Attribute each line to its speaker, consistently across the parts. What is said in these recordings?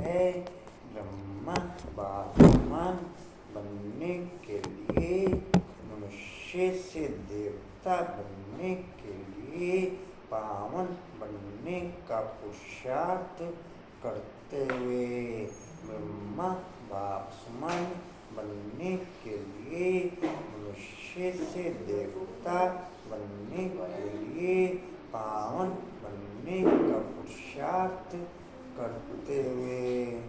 Speaker 1: है ब्रह्मा बाप समान बनने के लिए, मनुष्य से देवता बनने के लिए, पावन बनने का पुरुषार्थ करते हुए, ब्रह्मा बाप समान बनने के लिए, मनुष्य से देवता बनने के लिए, पावन बनने का पुरुषार्थ करते हुए,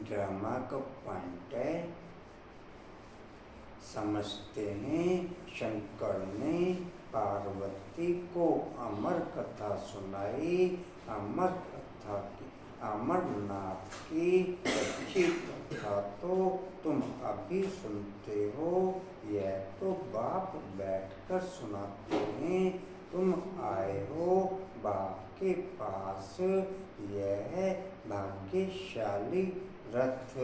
Speaker 1: ड्रामा का पॉइंट है, समझते हैं शंकर ने पार्वती को अमर कथा सुनाई। अमर कथा की, अमरनाथ की अच्छी कथा तो तुम अभी सुनते हो, यह तो बाप बैठकर सुनाते हैं। तुम आए हो बाप के पास, यह है भाग्यशाली रथ,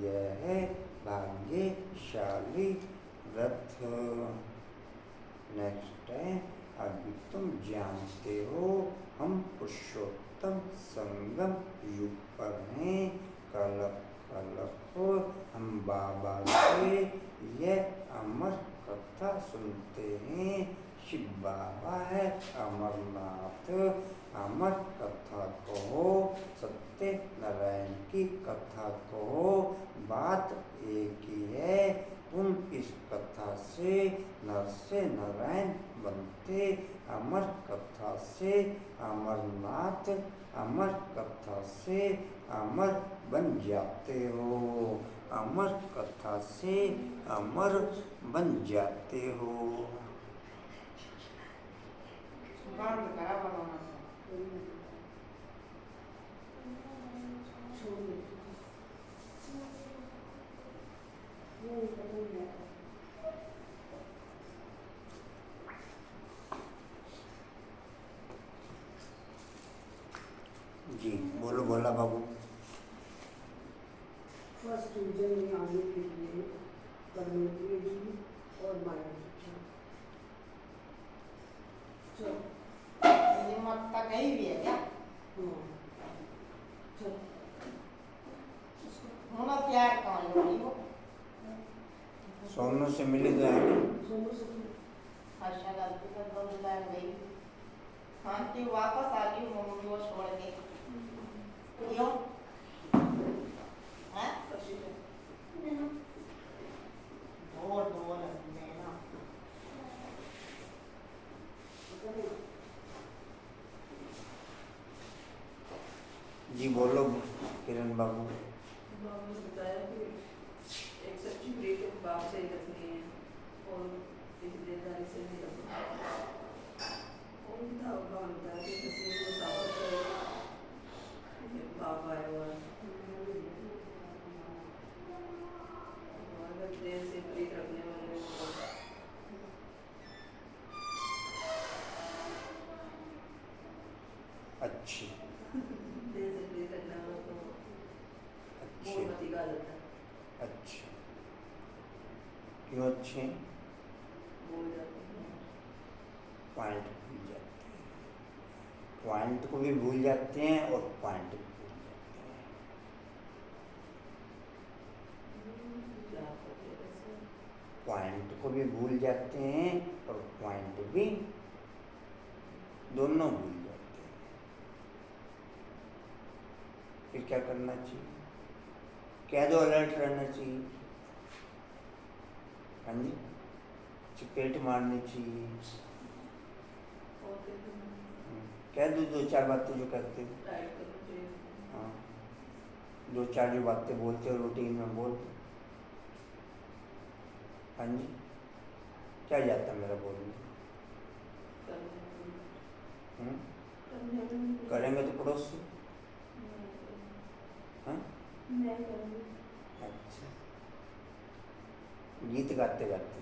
Speaker 1: यह है भाग्यशाली रथ। नेक्स्ट है, अभी तुम जानते हो हम पुरुषोत्तम संगम युग पर हैं। कल को हम बाबा से यह अमर कथा सुनते हैं। शिव बाबा है अमरनाथ, अमर कथा कहो, सत्य नारायण की कथा कहो। बात एक ही है, तुम इस कथा से नर से नारायण बनते, अमर कथा से अमरनाथ, अमर कथा से अमर बन जाते हो, अमर कथा से अमर बन जाते हो। जी बोलो बोला बाबू।
Speaker 2: फर्स्ट डिवीजन में आने के लिए परमेश्वर जी और माया शिक्षा
Speaker 3: मत तक ही भी है क्या? होना प्यार कौन होगी वो?
Speaker 1: सोनू से मिली जाएगी।
Speaker 2: सोनू से
Speaker 3: हर्षा गलती कर दो बुलाए गई। शांति वापस आ गई मम्मी को छोड़ के। क्यों? हैं? दो लेना।
Speaker 1: जी बोलो किरण बाबू।
Speaker 4: बाबू ने बताया कि एक सच्ची प्रीति बाप से ही रखनी है और किसी देदारी से नहीं रखनी है। और भगवान बताया कि तस्वीर को साफ करेगा, बाप आया हुआ है। अगर देर से प्रीत रखने वाले को
Speaker 1: अच्छी
Speaker 4: देर से प्रीत रखने वाला तो
Speaker 1: अच्छी
Speaker 4: बहुत मती गलत है।
Speaker 1: अच्छी क्यों अच्छे?
Speaker 4: बोल जाते हैं
Speaker 1: पॉइंट भूल जाते हैं, पॉइंट को भी भूल जाते हैं और पॉइंट भी भूल जाते हैं। पॉइंट को भी भूल जाते हैं और पॉइंट भी, दोनों भूल जाते हैं। फिर क्या करना चाहिए? क्या दो अलर्ट रहना चाहिए। हाँ जी, चपेट मारनी चाहिए।
Speaker 4: और फिर
Speaker 1: कह दो दो चार बातें जो कहते हो।
Speaker 4: टाइट करना चाहिए।
Speaker 1: हाँ, दो चार जो बातें बोलते हो रूटीन में बोल दो। हाँ जी, क्या जाता है मेरा बोलने? करेंगे तो पड़ोस से। हाँ, अच्छा, गीत गाते गाते।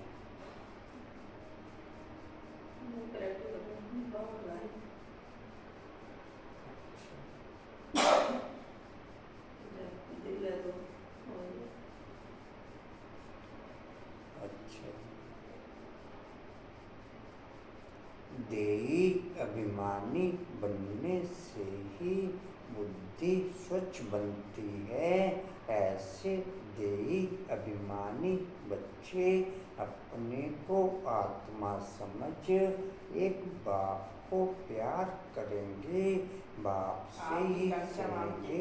Speaker 1: अच्छा, देही अभिमानी बनने से ही बुद्धि स्वच्छ बनती है। ऐसे देही अभिमानी बच्चे अपने को आत्मा समझ एक बाप को प्यार करेंगे, बाप से ही सुनेंगे।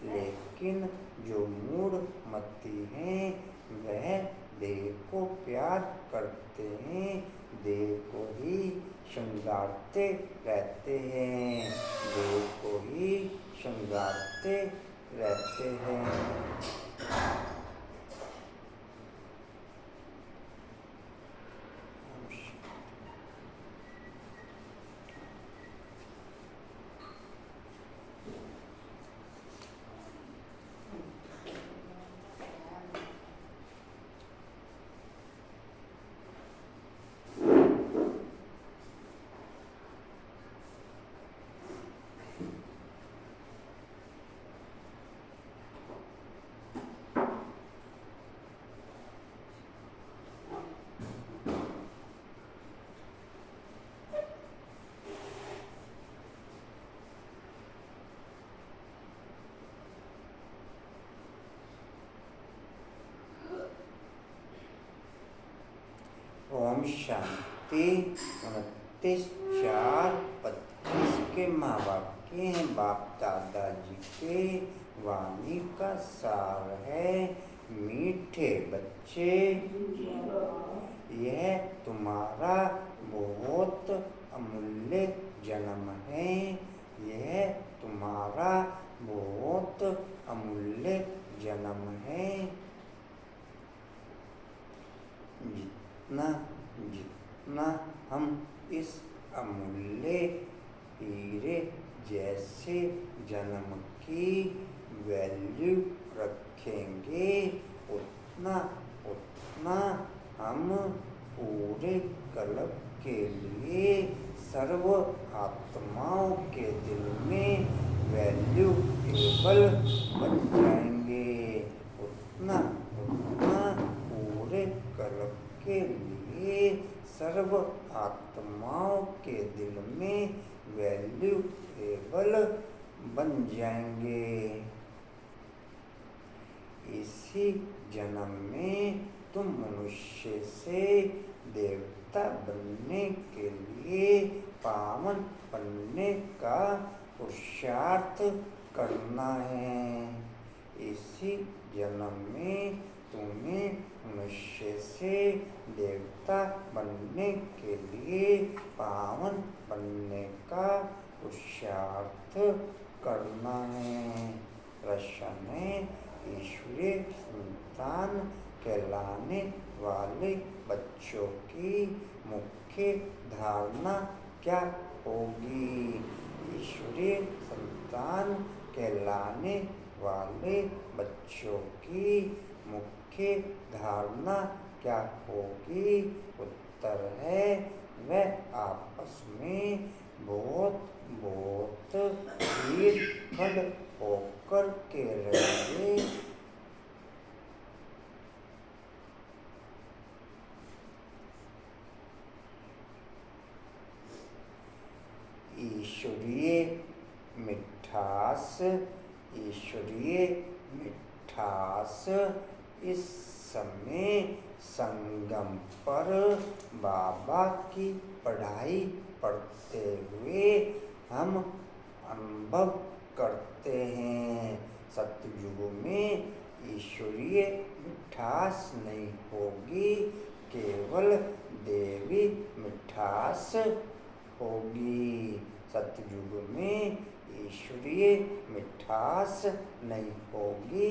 Speaker 1: लेकिन जो मूढ़ मती हैं वह देह को प्यार करते हैं, देह को ही श्रृंगारते रहते हैं, देह को ही श्रृंगारते रहते हैं। ओम शांति। 29/4/25 के माँ बाप के हैं, बाप दादाजी के वाणी का सार है। मीठे बच्चे, यह तुम्हारा बहुत अमूल्य जन्म है, यह तुम्हारा बहुत अमूल्य जन्म है। जितना हम इस अमूल्य हीरे जैसे जन्म की वैल्यू रखेंगे, उतना हम पूरे कल्प के लिए सर्व आत्माओं के दिल में वैल्यूएबल बन जाएंगे, उतना पूरे कल्प के लिए सर्व आत्माओं के दिल में वैल्यूएबल बन जाएंगे। इसी जन्म में तुम मनुष्य से देवता बनने के लिए पावन बनने का पुरुषार्थ करना है। इसी जन्म में तुम्हें मनुष्य से देवता बनने के लिए पावन बनने का पुरुषार्थ करना है। प्रश्न है, ईश्वरीय संतान कहलाने वाले बच्चों की मुख्य धारणा क्या होगी? ईश्वरीय संतान कहलाने वाले बच्चों की मुख्य धारणा क्या होगी? उत्तर है, वह आपस में बहुत ईर्ष्या होकर के रहेंगे। ईश्वरीय मिठास इस समय संगम पर बाबा की पढ़ाई पढ़ते हुए हम अनुभव करते हैं। सतयुग में ईश्वरीय मिठास नहीं होगी, केवल देवी मिठास होगी। सतयुग में ईश्वरीय मिठास नहीं होगी,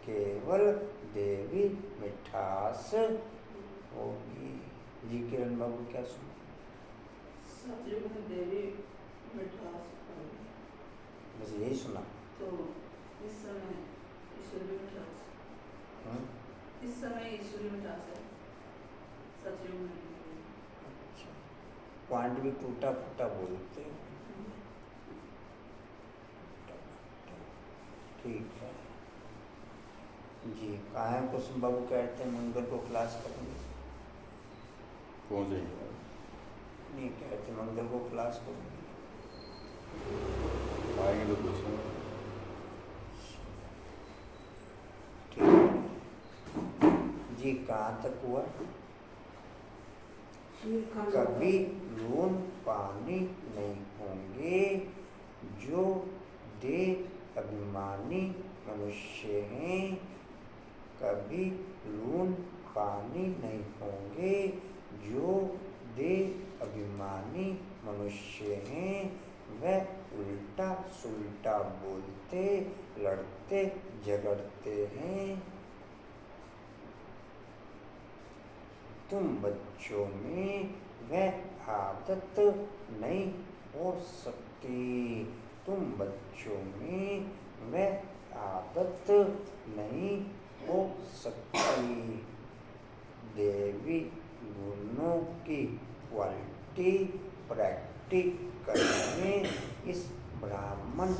Speaker 1: केवल देवी मिठास होगी। जी किरण बाबू क्या सुना?
Speaker 4: सतयुग में देवी मिठास होगी।
Speaker 1: बस यही सुना।
Speaker 4: तो इस समय ईश्वरीय मिठास, इस समय ईश्वरीय मिठास है, सतयुग में।
Speaker 1: अच्छा, पॉइंट भी टूटा फूटा बोलते हैं। ठीक है जी। कहाँ है कुसुम बाबू? कहते हैं मंगल को क्लास करेंगे।
Speaker 5: कौन जाएगा?
Speaker 1: नहीं कहते मंगल को क्लास करेंगे।
Speaker 5: आएंगे तो पूछेंगे।
Speaker 1: ठीक है जी। कहाँ तक हुआ? कभी लून पानी नहीं होंगे, जो दे अभिमानी मनुष्य हैं। कभी लून पानी नहीं होंगे, जो दे अभिमानी मनुष्य हैं। वह उल्टा सुल्टा बोलते, लड़ते झगड़ते हैं। तुम बच्चों में वह आदत नहीं हो सकती। तुम बच्चों में वह आदत नहीं हो सकती। देवी गुणों की क्वालिटी प्रैक्टिस करने इस ब्राह्मण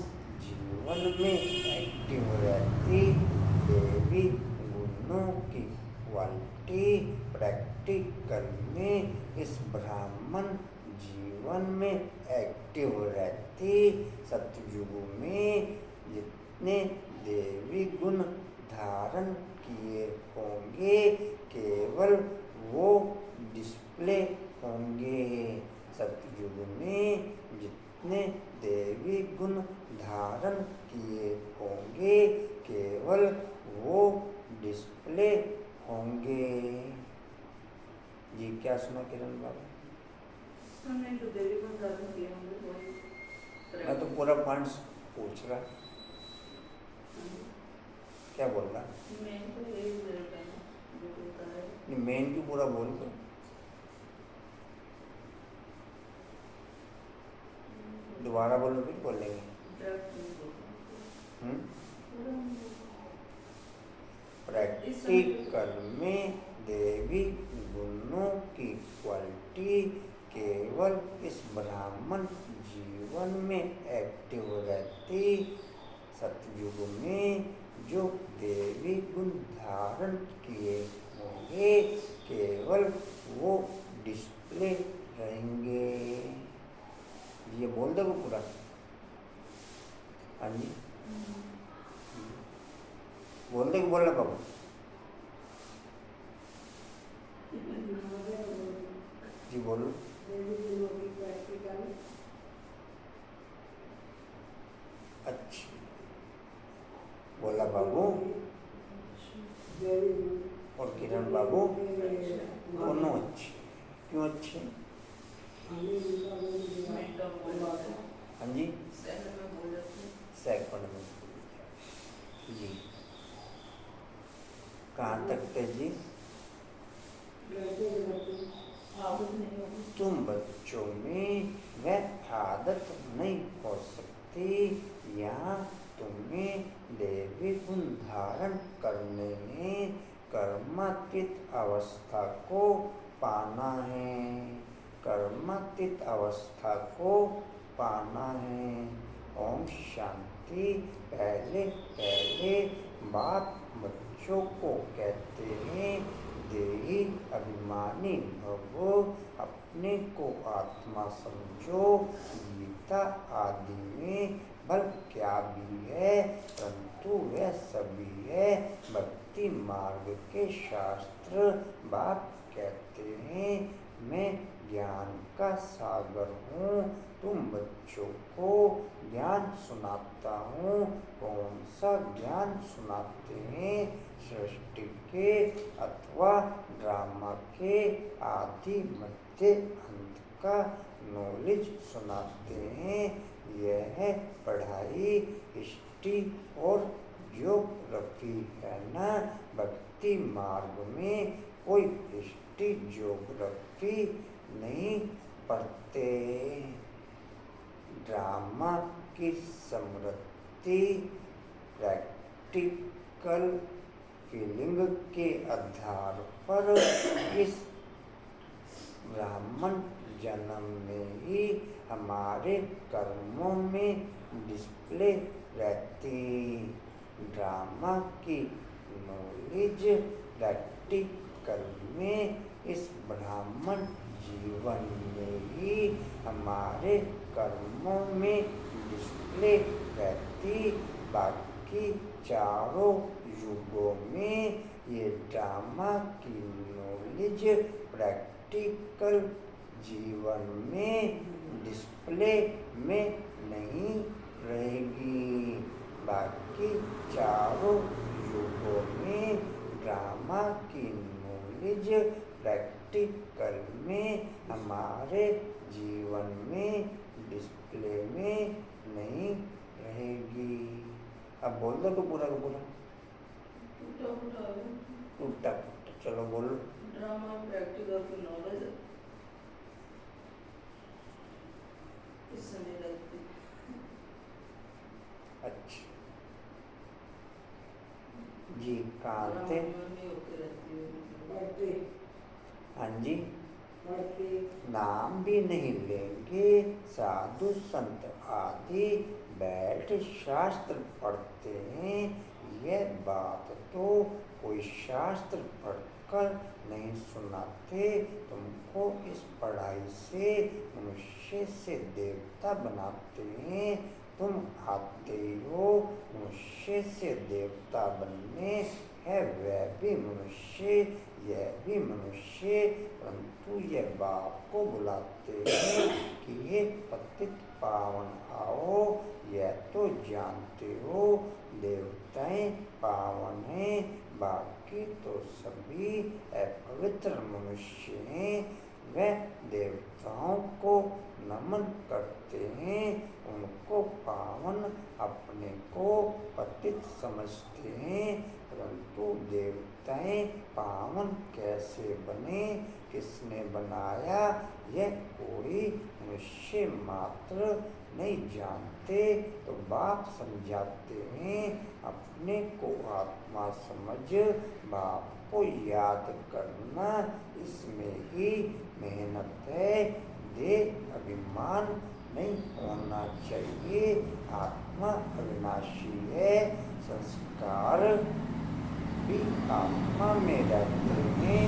Speaker 1: जीवन में एक्टिव रहती। देवी गुणों की क्वालिटी प्रैक्टिस करने इस ब्राह्मण जीवन में एक्टिव रहती। सतयुग में जितने देवी गुण धारण किए होंगे, केवल वो डिस्प्ले होंगे। सतयुग में जितने देवी गुण धारण किए होंगे, केवल वो डिस्प्ले होंगे। जी क्या सुना किरण बाबू?
Speaker 4: समय जो देवी गुण धारण किए होंगे वही।
Speaker 1: मैं तो पूरा पॉइंट पूछ रहा। क्या बोल रहा?
Speaker 4: मेन तो यही रिजल्ट है ना, जो होता है।
Speaker 1: नहीं मेन क्यों पूरा बोल दो। दोबारा बोलो फिर बोलेंगे। प्रैक्टिस करने देवी गुणों की क्वालिटी केवल इस ब्राह्मण जीवन में एक्टिव रहती। सतयुग में जो देवी गुण धारण किए होंगे, केवल वो डिस्प्ले रहेंगे। ये बोल दो पूरा। हाँ जी बोल दे बोलना बाबू। जी बोलो। अच्छा बोला बाबू और किरण बाबू दोनों अच्छे। क्यों अच्छे? हाँ जी सेकंड में जी। कहाँ तक थे जी? तुम बच्चों में वह आदत नहीं हो सकती। यहाँ तुम्हें देवी गुण धारण करने में कर्मातीत अवस्था को पाना है। कर्मातीत अवस्था को पाना है। ओम शांति। पहले पहले बाप बच्चों को कहते हैं, देही अभिमानी भवो, अपने को आत्मा समझो। गीता आदि में बल क्या भी है, परंतु वह सभी है। भक्ति मार्ग के शास्त्र बाप कहते हैं, मैं ज्ञान का सागर हूँ। तुम बच्चों को ज्ञान सुनाता हूँ। कौन सा ज्ञान सुनाते हैं? सृष्टि के अथवा ड्रामा के आदि मध्य अंत का नॉलेज सुनाते हैं। यह पढ़ाई हिस्ट्री और ज्योग्राफी है ना। भक्ति मार्ग में कोई हिस्ट्री ज्योग्राफी नहीं पढ़ते। ड्रामा की स्मृति प्रैक्टिकल फीलिंग के आधार पर इस ब्राह्मण जन्म में ही हमारे कर्मों में डिस्प्ले रहती। ड्रामा की नॉलेज प्रैक्टिकल में इस ब्राह्मण जीवन में ही हमारे कर्मों में डिस्प्ले रहती। बाकी चारों युगों में ये ड्रामा की नॉलेज प्रैक्टिकल जीवन में डिस्प्ले में नहीं रहेगी। बाकी चारों युगों में ड्रामा की नॉलेज प्रैक्टिकल में हमारे जीवन में डिस्प्ले में नहीं रहेगी। अब बोल दो तो पूरा का पूरा।
Speaker 4: टूटा फूटा है।
Speaker 1: टूटा फूटा, चलो बोलो।
Speaker 4: ड्रामा प्रैक्टिकल की नॉलेज इस समय लगती।
Speaker 1: अच्छा जी, कहाँ थे?
Speaker 4: होते रहती है।
Speaker 2: पढ़ते
Speaker 1: हाँ जी,
Speaker 2: पढ़ते
Speaker 1: नाम भी नहीं लेंगे। साधु संत आदि बैठ शास्त्र पढ़ते हैं। यह बात तो कोई शास्त्र पढ़कर नहीं सुनाते। तुमको इस पढ़ाई से मनुष्य से देवता बनाते हैं। तुम आते हो मनुष्य से देवता बनने। है वह भी मनुष्य, यह भी मनुष्य, परंतु यह बाप को बुलाते हैं कि ये पतित पावन आओ। यह तो जानते हो देवताएं पावन हैं, बाकी तो सभी अपवित्र मनुष्य हैं। वह देवताओं को नमन करते हैं, उनको पावन, अपने को पतित समझते हैं। परंतु देवताएं पावन कैसे बने, किसने बनाया, यह कोई मनुष्य मात्र नहीं जानते। तो बाप समझाते हैं। अपने को आत्मा समझ बाप को याद करना, इसमें ही मेहनत है। देह अभिमान नहीं होना चाहिए। आत्मा अविनाशी है। संस्कार भी आत्मा में रहते हैं।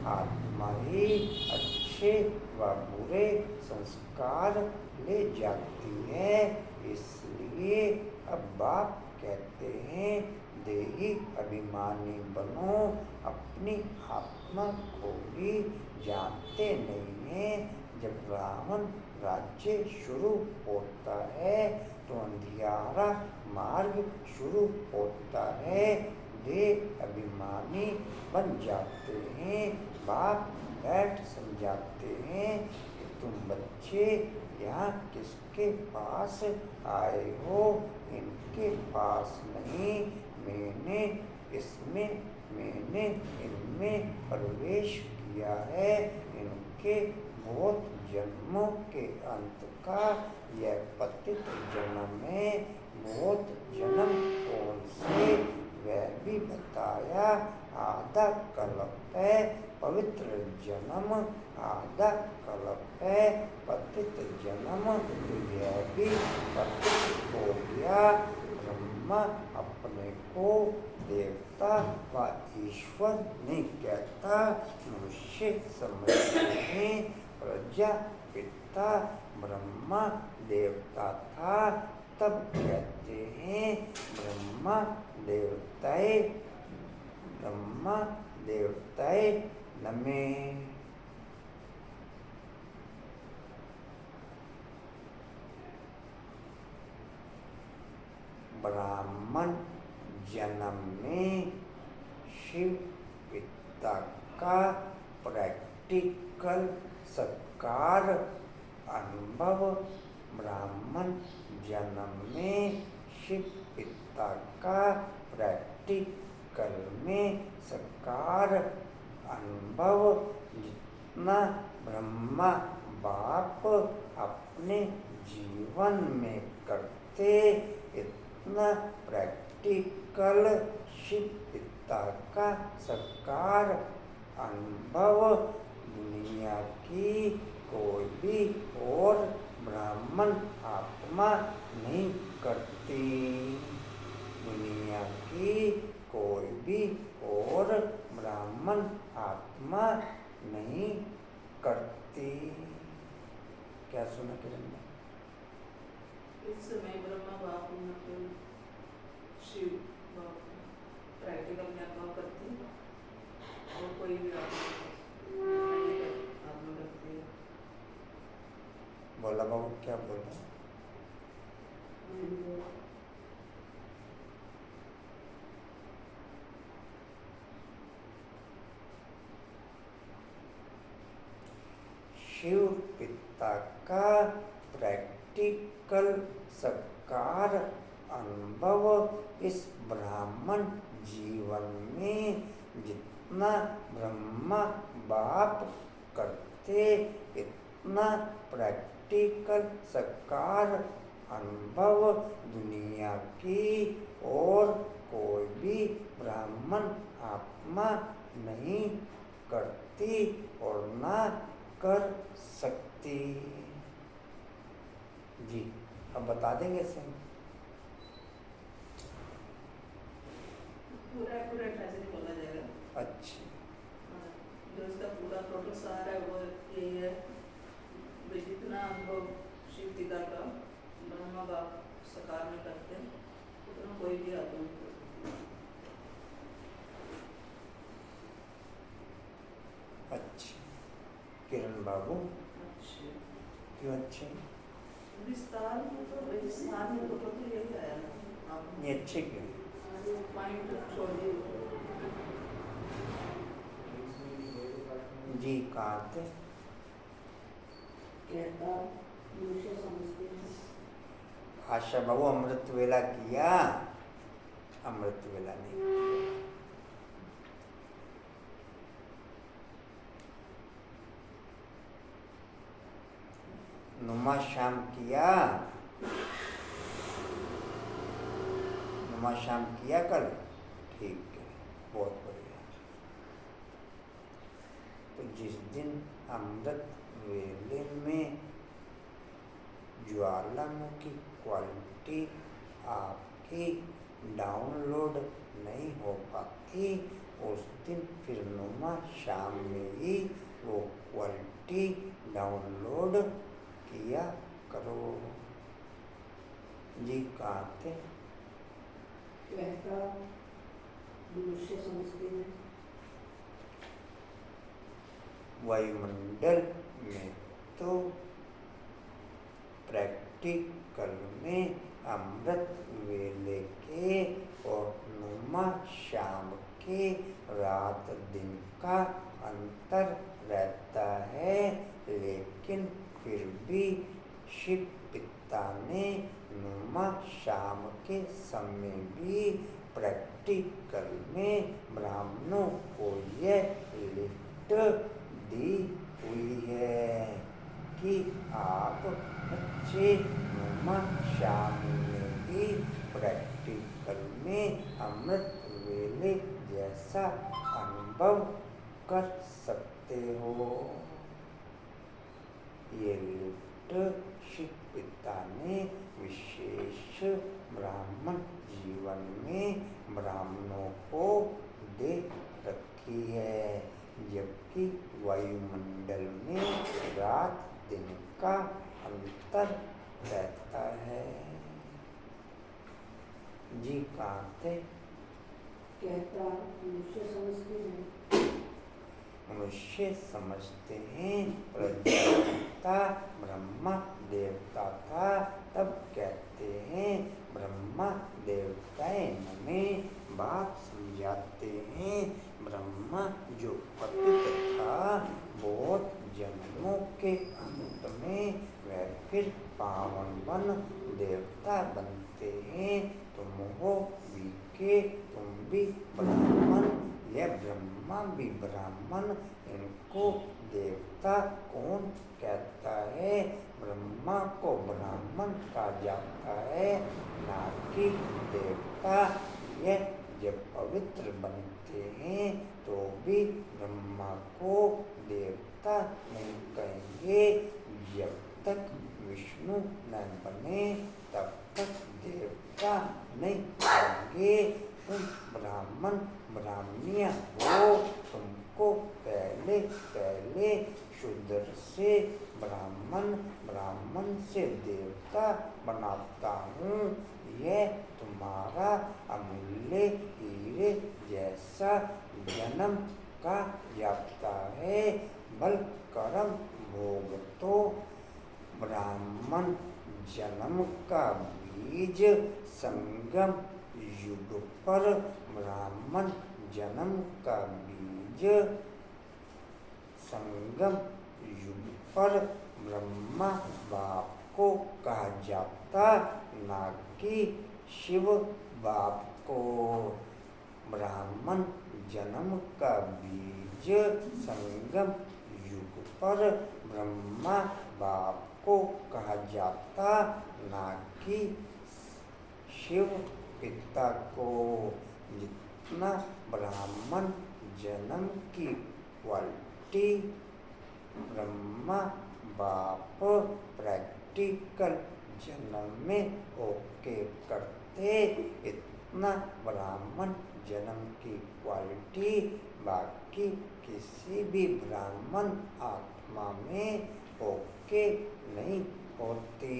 Speaker 1: आत्मा ही अच्छे व बुरे संस्कार ले जाती है। इसलिए अब बाप कहते हैं देही अभिमानी बनो। अपनी आत्मा को भी जानते नहीं हैं। जब रावण राज्य शुरू होता है तो अंधियारा मार्ग शुरू होता है। देह अभिमानी बन जाते हैं। बाप बैठ समझाते हैं कि तुम बच्चे यहाँ किसके पास आए हो? इनके पास नहीं, मैंने इनमें प्रवेश किया है। इनके बहुत जन्मों के अंत का यह पतित जन्म है। बहुत जन्म कौन से, वह भी बताया। आधा कल्प है पवित्र जन्म, आधा कल्प है पतित जन्म। यह भी पतित हो गया। ब्रह्मा अपने को देवता व ईश्वर नहीं कहता, मनुष्य समझते हैं। प्रजापिता ब्रह्मा देवता था, तब कहते हैं ब्रह्मा देवताए नमे। ब्राह्मण जन्म में शिव पिता का प्रैक्टिकल सत्कार अनुभव। ब्राह्मण जन्म में शिव पिता का प्रैक्टिकल में सत्कार अनुभव। जितना ब्रह्मा बाप अपने जीवन में करते इतना प्रैक्टिकल शिव पिता का सत्कार अनुभव दुनिया की कोई भी और ब्राह्मण आत्मा नहीं करती। दुनिया की कोई भी और ब्राह्मण आत्मा नहीं करती। क्या सुना किरण ने?
Speaker 4: इस समय ब्रह्मा बाप मतलब शिव बाप प्रैक्टिकल में अनुभव करते हैं और कोई भी आत्मा करती है।
Speaker 1: बोला बाबू, क्या बोला? शिव पिता का प्रैक्टिकल सत्कार अनुभव इस ब्राह्मण जीवन में जितना ब्रह्मा बाप करते इतना प्रैक्टिकल सत्कार अनुभव दुनिया की और कोई भी ब्राह्मण आत्मा नहीं करती और ना कर सकती। जी, अब बता देंगे सही।
Speaker 4: पूरा ऐसे नहीं बोला जाएगा।
Speaker 1: अच्छा,
Speaker 4: जो इसका पूरा टोटल सार है वो यही है, जितना अनुभव शिव पिता का ब्रह्मा बाप सकार में करते हैं उतना कोई भी आत्मा नहीं करता।
Speaker 1: अच्छा किरण बाबू,
Speaker 4: अच्छा,
Speaker 1: क्यों अच्छे?
Speaker 4: विस्तार में तो यही आया ना आप
Speaker 1: ये अच्छे क्यों?
Speaker 4: पॉइंट छोड़िए।
Speaker 1: जी, कहाँ थे?
Speaker 2: कहता मनुष्य समझते हैं।
Speaker 1: आशा बाबू अमृत वेला किया? अमृत वेला नहीं किया। नुमा शाम किया? नुमा शाम किया कल? ठीक है, बहुत बढ़िया। तो जिस दिन अमृत वेले में ज्वालामुखी क्वालिटी आपकी डाउनलोड नहीं हो पाती उस दिन फिर नुमा शाम में ही वो क्वालिटी डाउनलोड किया करो। जी, कहाँ थे?
Speaker 2: कहता मनुष्य समझते हैं।
Speaker 1: वायुमंडल में तो प्रैक्टिकल में अमृत वेले के और नुमा शाम के रात दिन का अंतर रहता है, लेकिन फिर भी शिव पिता ने नुमा शाम के समय भी प्रैक्टिकल में ब्राह्मणों को यह लिफ्ट दी हुई है कि आप बच्चे नुमा शाम में भी प्रैक्टिकल में अमृत वेले जैसा अनुभव कर सकते हो। ये लिफ्ट शिव पिता ने विशेष ब्राह्मण जीवन में ब्राह्मणों को दे रखी है, जबकि वायुमंडल में रात दिन का अंतर रहता है। जी, कहाँ थे?
Speaker 2: कहता मनुष्य समझते हैं।
Speaker 1: मनुष्य समझते हैं प्रजापिता ब्रह्मा देवता था, तब कहते हैं ब्रह्मा देवताए नमें। बाप समझाते हैं ब्रह्मा जो पतित था बहुत जन्मों के अंत में वह फिर पावन बन देवता बनते हैं। तुम हो बीके, तुम भी ब्राह्मण, यह ब्रह्मा भी ब्राह्मण, इनको देवता कौन कहता है? ब्रह्मा को ब्राह्मण कहा जाता है, ना कि देवता। यह जब पवित्र बनते हैं तो भी ब्रह्मा को देवता नहीं कहेंगे। जब तक विष्णु न बने तब तक देवता नहीं कहेंगे। तुम ब्राह्मण ब्राह्मणिया हो, तुमको पहले पहले शूद्र से ब्राह्मण, ब्राह्मण से देवता बनाता हूँ। यह तुम्हारा अमूल्य हीरे जैसा जन्म का जाता है। बल कर्म भोग तो ब्राह्मण जन्म का बीज, संगम युग पर ब्राह्मण जन्म का बीज, संगम युग पर ब्रह्मा बाप को कहा जाता, ना कि शिव बाप को। ब्राह्मण जन्म का बीज संगम युग पर ब्रह्मा बाप को कहा जाता, ना कि शिव पिता को। जितना ब्राह्मण जन्म की क्वालिटी ब्रह्मा बाप प्रैक्टिकल जन्म में ओके करते, इतना ब्राह्मण जन्म की क्वालिटी बाकी किसी भी ब्राह्मण आत्मा में ओके नहीं होती।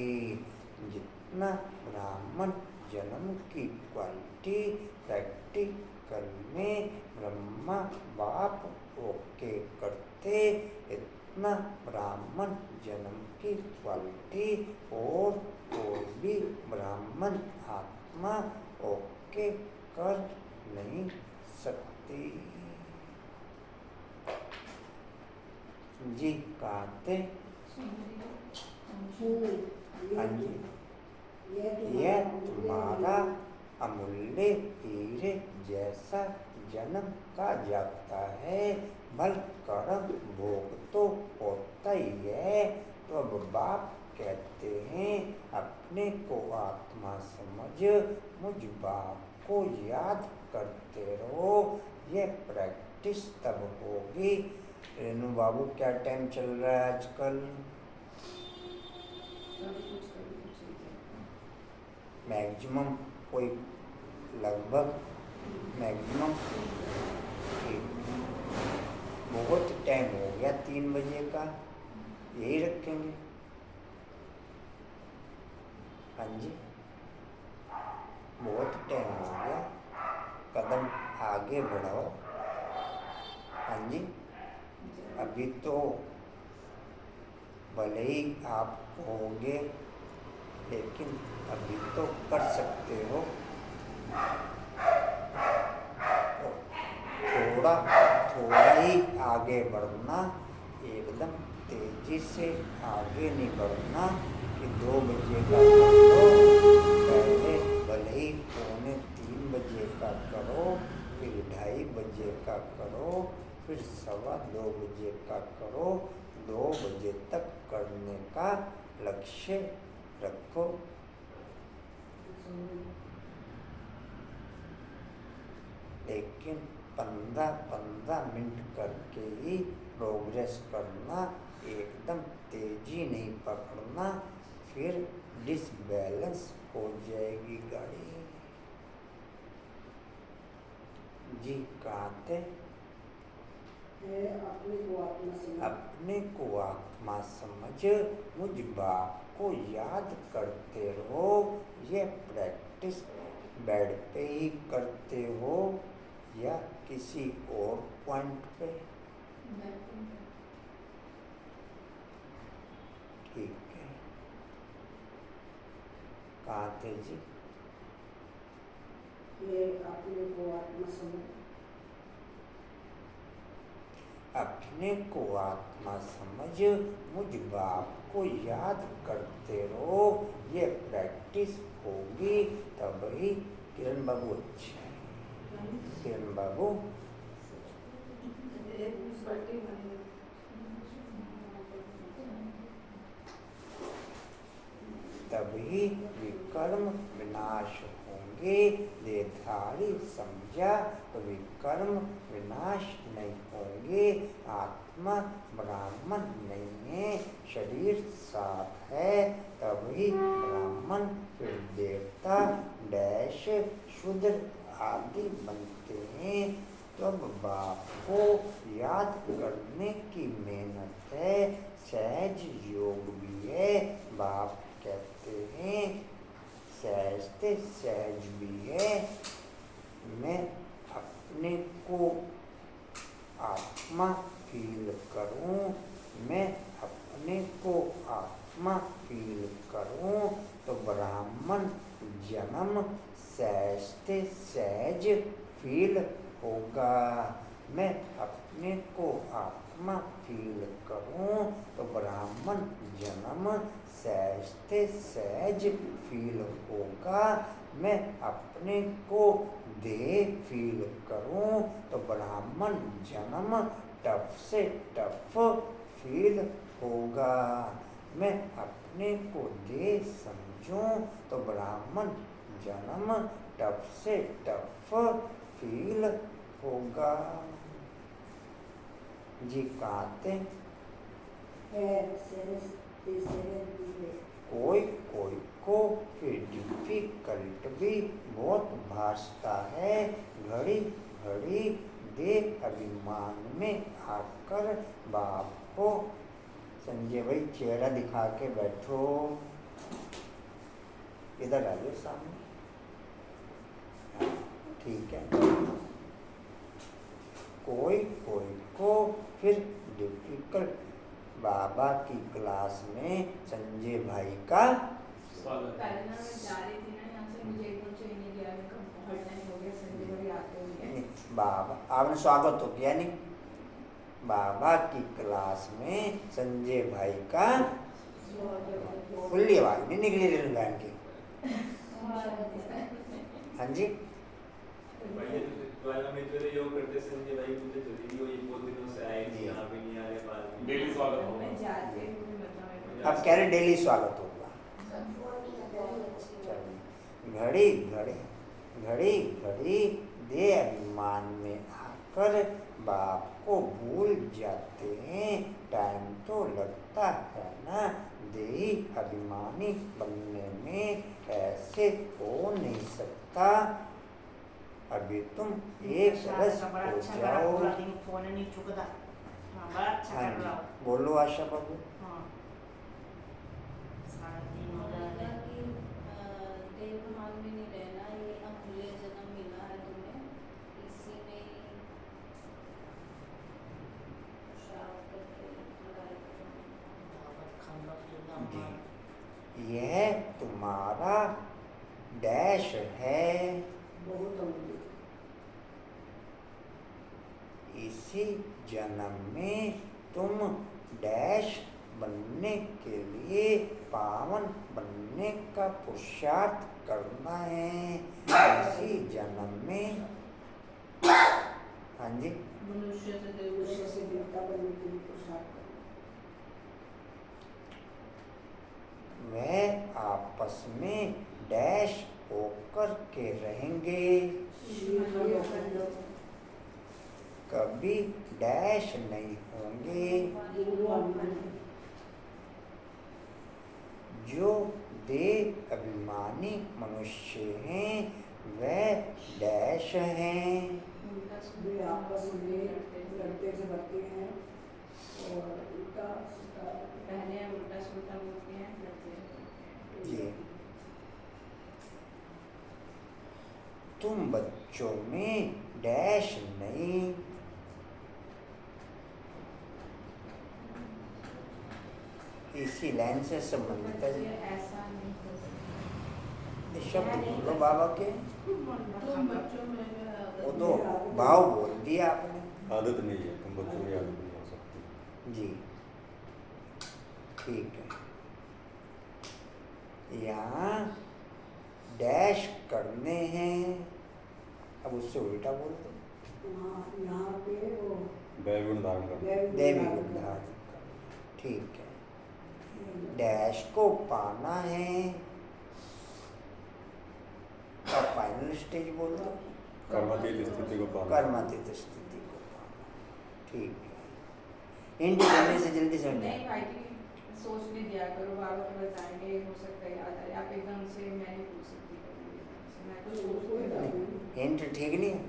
Speaker 1: जितना ब्राह्मण जन्म की क्वालिटी प्रैक्टिकल में ब्रह्मा बाप ओके करते, इतना ब्राह्मण जन्म की क्वालिटी और कोई भी ब्राह्मण आत्मा ओके कर नहीं सकती। जी कहते हाँ जी, यह तुम्हारा अमूल्य हीरे जैसा जन्म का जाता है। बल कर्म भोग तो होता ही है। तो अब बाप कहते हैं अपने को आत्मा समझ मुझ बाप को याद करते रहो। यह प्रैक्टिस तब होगी। रेनू बाबू क्या टाइम चल रहा है आजकल? मैक्सिमम कोई लगभग मैक्सिमम बहुत टाइम हो गया 3 बजे का, यही रखेंगे। हाँ जी, बहुत टाइम हो गया, कदम आगे बढ़ाओ। हाँ जी, अभी तो भले ही आप कहोगे लेकिन अभी तो कर सकते हो। थोड़ा ही आगे बढ़ना, एकदम तेजी से आगे नहीं बढ़ना कि 2 बजे का करो, पहले भले ही 2:45 बजे का करो, फिर 2:30 बजे का करो, फिर 2:15 बजे का करो। 2 बजे तक करने का लक्ष्य रखो। लेकिन 15-15 मिनट करके ही प्रोग्रेस करना, एकदम तेजी नहीं पकड़ना, फिर डिसबैलेंस हो जाएगी गाड़ी। जी कहते अपने को आत्मा समझ मुझ बाप को याद करते रहो। ये प्रैक्टिस बेड पे ही करते हो या किसी और पॉइंट पे? ठीक है। कहाँ थे जी?
Speaker 2: ये अपने को आत्मा समझ,
Speaker 1: अपने को आत्मा समझ, मुझ बाप को याद करते रहो। ये प्रैक्टिस होगी तभी। किरण बाबू अच्छा है। किरण बाबू तभी विकर्म विनाश होंगे। देहधारी समझा तो विकर्म विनाश नहीं होंगे। आत्मा ब्राह्मण नहीं है, शरीर साफ है तभी ब्राह्मण, फिर देवता, डैश, शूद्र आदि बनते हैं। तब बाप को याद करने की मेहनत है। सहज योग भी है। बाप कहते हैं सहजते सहज भी है। मैं अपने को आत्मा फील करूं, मैं अपने को आत्मा फील करूं तो ब्राह्मण जन्म सहजते सहज फील होगा। मैं अपने को आत्मा फील करूं तो ब्राह्मण जन्म सहजते सहज फील होगा। मैं अपने को देह फील करूं तो ब्राह्मण जन्म टफ से टफ फील होगा। मैं अपने को देह समझूं तो ब्राह्मण जन्म टफ से टफ फील होगा। जी कहते कोई कोई को फिर डिफिकल्ट भी बहुत भासता है। घड़ी घड़ी देह अभिमान में आकर बाप को, संजय भाई चेहरा दिखा के बैठो, इधर आ जाओ सामने, ठीक है। कोई कोई को फिर डिफिकल्ट, बाबा की क्लास में संजय भाई का बाबा आपने स्वागत तो किया नहीं। बाबा की क्लास में संजय भाई का खुली आवाज नहीं निकली रील बहन की। हाँ जी
Speaker 6: योग करते संजय भाई, मुझे तो दीदी ये बहुत दिनों से आए नहीं, यहाँ पे नहीं आ रहे, बात नहीं।
Speaker 5: डेली स्वागत होगा।
Speaker 1: अब कह रहे डेली स्वागत होगा। घड़ी घड़ी घड़ी घड़ी दे अभिमान में आकर बाप को भूल जाते हैं। टाइम तो लगता है ना, देही अभिमानी बनने में ऐसे हो नहीं सकता। अभी तुम एक रस हो जाओ।
Speaker 3: फोन नहीं चुकता।
Speaker 1: हाँ जी बोलो आशा बाबू। यह तुम्हारा डैश है। इसी जन्म में तुम डैश बनने के लिए, पावन बनने का पुरुषार्थ करना है। इसी जन्म में हाँ जी
Speaker 4: मनुष्य से देवता बनने के लिए पुरुषार्थ करना।
Speaker 1: वह आपस में डैश होकर के रहेंगे। कभी डैश नहीं होंगे। जो देह अभिमानी मनुष्य हैं वह डैश हैं।
Speaker 2: वे आपस में लड़ते झगड़ते हैं और उल्टा सुल्टा
Speaker 4: पहले उल्टा सुल्टा बोलते हैं, लड़ते
Speaker 1: जी तुम बच्चों में डैश नहीं, इसी लाइन से संबंधित है जी।
Speaker 4: ऐसा नहीं हो सकता।
Speaker 1: ये शब्द बोलो बाबा के,
Speaker 4: तुम बच्चों में
Speaker 1: वो तो भाव बोल दिया आपने
Speaker 5: आदत नहीं है, तुम बच्चों में आदत नहीं हो सकती।
Speaker 1: जी। ठीक है, यहाँ डैश करने हैं, अब उससे उल्टा बोल दो।
Speaker 2: यहाँ पे वो
Speaker 5: दैवगुण धारण करना।
Speaker 1: देवी गुण धारण करना, ठीक है। डैश को पाना है, और फाइनल स्टेज बोल दो।
Speaker 5: कर्मातीत स्थिति को पाना।
Speaker 1: कर्मातीत स्थिति को पाना, ठीक है। हिंट देने से जल्दी समझ
Speaker 4: नहीं भाई जी, सोचने दिया करो, बाबा को बताएंगे, हो सकता है याद आए। आप एकदम से मैं नहीं पूछ सकती कभी, मैं तो सोच
Speaker 1: नहीं, हिंट ठीक नहीं है।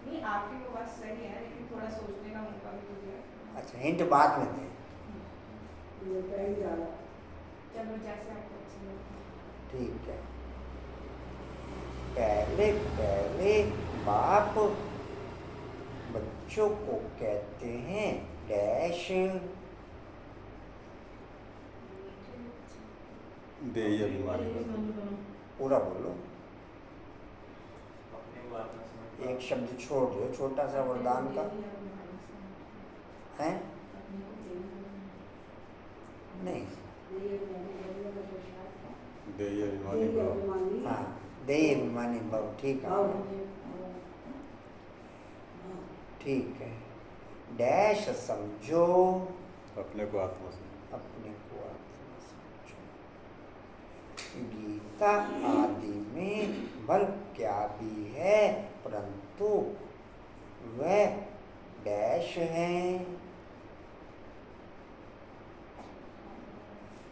Speaker 4: नहीं, आपकी वो बात सही है, लेकिन थोड़ा सोचने का मौका भी तो दिया।
Speaker 1: अच्छा, हिंट बाद में दें।
Speaker 2: ये कहीं जाना
Speaker 4: चलो जैसे आपको अच्छा लगता
Speaker 1: ठीक है। पहले पहले बाप बच्चों को कहते हैं डैश
Speaker 5: देय अभिमानी
Speaker 4: है।
Speaker 5: बनो।
Speaker 1: पूरा बोलो,
Speaker 6: अपने बात में समझ
Speaker 1: एक शब्द छोड़ दो, छोटा सा वरदान का है। नहीं,
Speaker 5: देय अभिमानी बनो।
Speaker 1: हाँ, देय अभिमानी भव, ठीक है। ठीक है। डैश समझो,
Speaker 5: अपने को आत्मा समझो।
Speaker 1: अपने को आत्मा समझो। गीता आदि में बल क्या भी है, परंतु वह डैश है।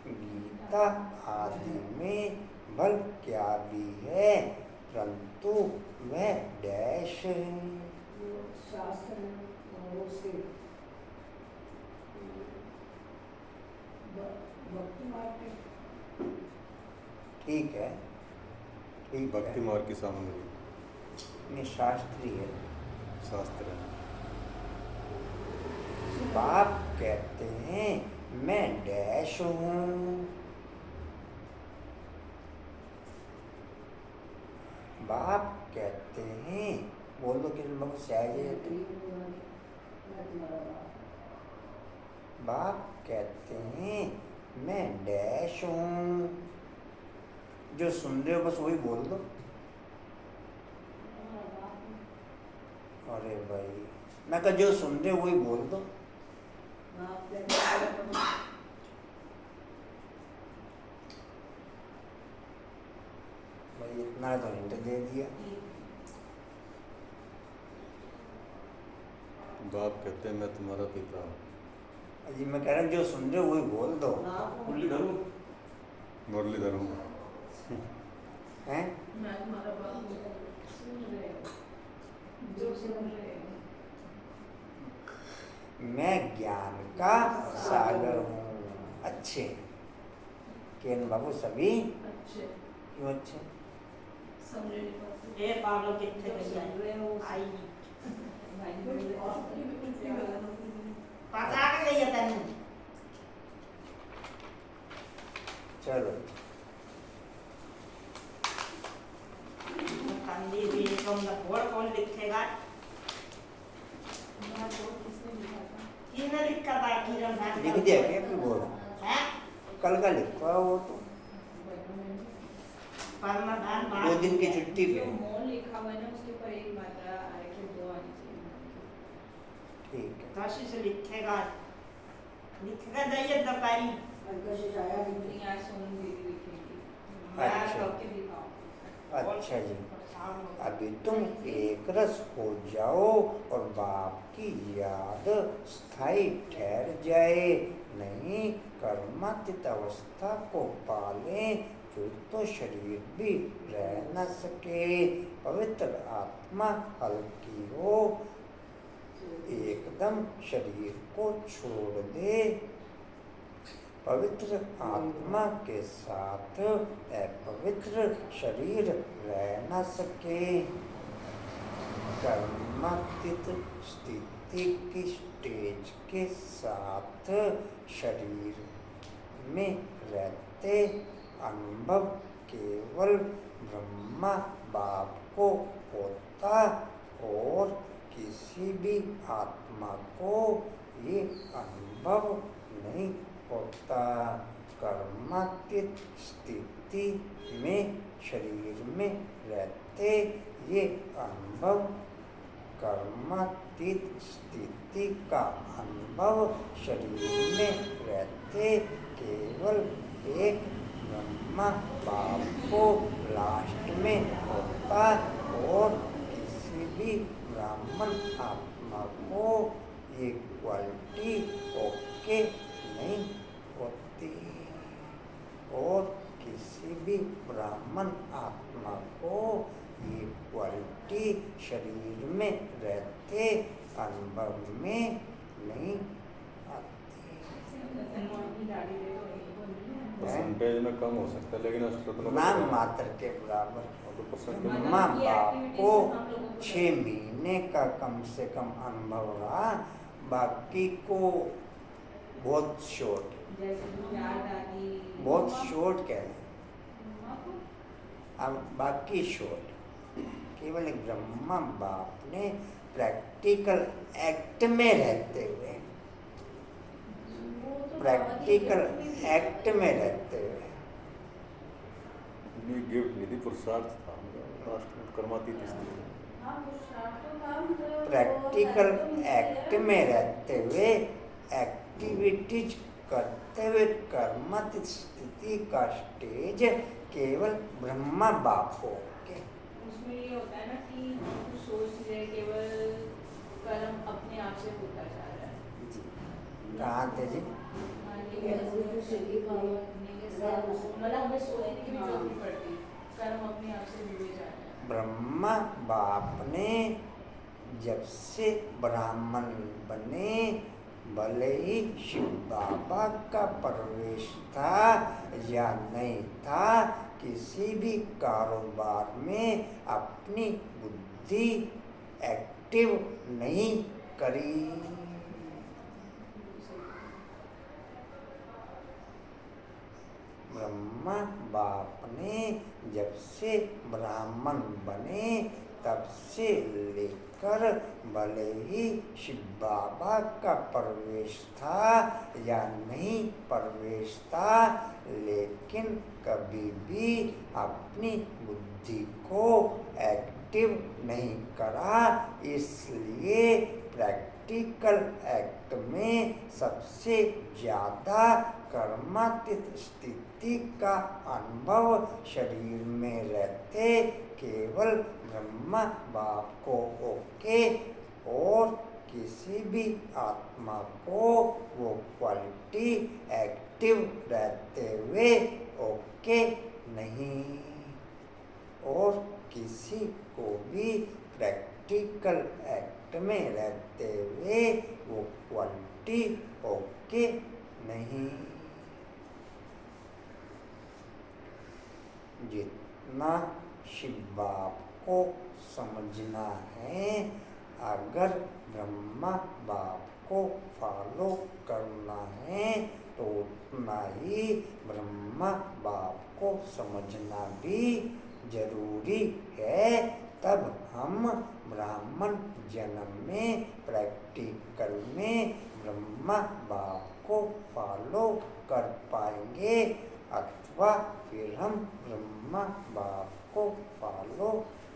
Speaker 1: गीता आदि में बल क्या भी है, परंतु वह डैश है।
Speaker 2: शास्त्र और से भक्ति मार्ग के
Speaker 1: ठीक है, ठीक
Speaker 5: भक्ति
Speaker 1: है।
Speaker 5: मार्ग की सामग्री
Speaker 1: ये शास्त्री है।
Speaker 5: शास्त्र है।
Speaker 1: बाप कहते हैं मैं डैश हूँ। बाप कहते हैं, बोल दो किरण बाबू सहज है। बाप कहते हैं मैं डैश हूँ। जो सुन रहे हो बस वही बोल दो। अरे भाई, मैं कहा जो सुन रहे हो वही बोल दो। भाई इतना तो हिंट दे दिया।
Speaker 5: बाप कहते हैं मैं तुम्हारा पिता हूँ।
Speaker 1: अजी मैं कह रहा हूँ जो सुन रहे हो वही बोल दो।
Speaker 5: मुरलीधर हूँ।
Speaker 1: हैं?
Speaker 4: मैं तुम्हारा बाप हूँ। सुन रहे हो, जो सुन रहे हो।
Speaker 1: मैं ज्ञान का सागर हूँ। अच्छे केन बाबू सभी
Speaker 4: अच्छे
Speaker 1: क्यों अच्छे?
Speaker 4: समझे नहीं पाते।
Speaker 3: ये पागल कितने
Speaker 4: जो सुन रहे हो
Speaker 3: आई
Speaker 4: भाई बोल रहे हो।
Speaker 3: पता के लिए तनु
Speaker 1: चलो
Speaker 3: कंदी भी कम ना कौन लिखेगा
Speaker 4: मैं तो किसने लिखा था?
Speaker 3: किसने लिखा था किरण भाई
Speaker 1: लिख दिया क्या फिर बोल?
Speaker 3: है
Speaker 1: कल का लिखा वो तो
Speaker 3: परमाधान
Speaker 1: 2 दिन की छुट्टी पे।
Speaker 4: जो मौन लिखा हुआ है ना, उसके ऊपर एक मात्रा आके 2 आनी चाहिए।
Speaker 1: ठीक है।
Speaker 3: काशी से लिखेगा जाइए दरबारी
Speaker 4: नहीं, आज सोनू दीदी लिखेगी।
Speaker 1: अच्छा।
Speaker 4: मैं करके दिखाऊं।
Speaker 1: अच्छा जी, अभी तुम एक रस हो जाओ और बाप की याद स्थायी ठहर जाए। नहीं कर्मातीत अवस्था को पाले, फिर तो शरीर भी रह न सके। पवित्र आत्मा हल्की हो, एकदम शरीर को छोड़ दे। पवित्र आत्मा के साथ अपवित्र शरीर रह न सके। कर्मातीत स्थिति की स्टेज के साथ शरीर में रहते अनुभव केवल ब्रह्मा बाप को होता और किसी भी आत्मा को ये अनुभव नहीं होता। कर्मातीत स्थिति में शरीर में रहते ये अनुभव, कर्मातीत स्थिति का अनुभव शरीर में रहते केवल एक ब्रह्मा बाप को लास्ट में होता और किसी भी ब्राह्मण आत्मा को ये क्वालिटी ओके नहीं होती और किसी भी ब्राह्मण आत्मा को ये क्वालिटी शरीर में रहते अनुभव में नहीं आती।
Speaker 5: परसेंटेज में कम हो सकता है लेकिन अस्तित्व में
Speaker 1: नाम मात्र के बराबर। ब्रह्मा बाप को 6 महीने का कम से कम अनुभव रहा, बाकी को बहुत शॉर्ट कह रहे हैं। अब बाकी शॉर्ट केवल एक ब्रह्मा बाप ने प्रैक्टिकल एक्ट में रहते हुए,
Speaker 5: ये गिफ्ट निधि पुरुषार्थ था कर्मातीत स्थिति।
Speaker 1: प्रैक्टिकल एक्ट में रहते हुए, एक्टिविटीज करते हुए कर्मातीत स्थिति का स्टेज केवल ब्रह्मा बाप हो के।
Speaker 4: उसमें ये होता है ना कि कुछ सोच रहे केवल कर्म अपने आप से होता जा रहा है।
Speaker 1: जी कहाँ थे जी?
Speaker 4: मतलब हमें सोचने की भी जरूरत नहीं पड़ती, कर्म अपने आप से हुए जा रहे हैं।
Speaker 1: ब्रह्मा बाप ने जब से ब्राह्मण बने, भले ही शिव बाबा का प्रवेश था या नहीं था, किसी भी कारोबार में अपनी बुद्धि एक्टिव नहीं करी। ब्रह्मा बाप ने जब से ब्राह्मण बने तब से लेकर भले ही शिव बाबा का प्रवेश था या नहीं प्रवेश था, लेकिन कभी भी अपनी बुद्धि को एक्टिव नहीं करा। इसलिए प्रैक्टिकल एक्ट में सबसे ज़्यादा कर्मातीत स्थिति का अनुभव शरीर में रहते केवल ब्रह्मा बाप को ओके और किसी भी आत्मा को वो क्वालिटी एक्टिव रहते हुए ओके नहीं, और किसी को भी प्रैक्टिकल एक्ट में रहते हुए वो क्वालिटी ओके नहीं। जितना शिव बाप को समझना है, अगर ब्रह्मा बाप को फॉलो करना है तो उतना ही ब्रह्मा बाप को समझना भी जरूरी है। तब हम ब्राह्मण जन्म में प्रैक्टिकल में ब्रह्मा बाप को फॉलो कर पाएंगे, अथवा फिर हम ब्रह्मा बाप को फॉलो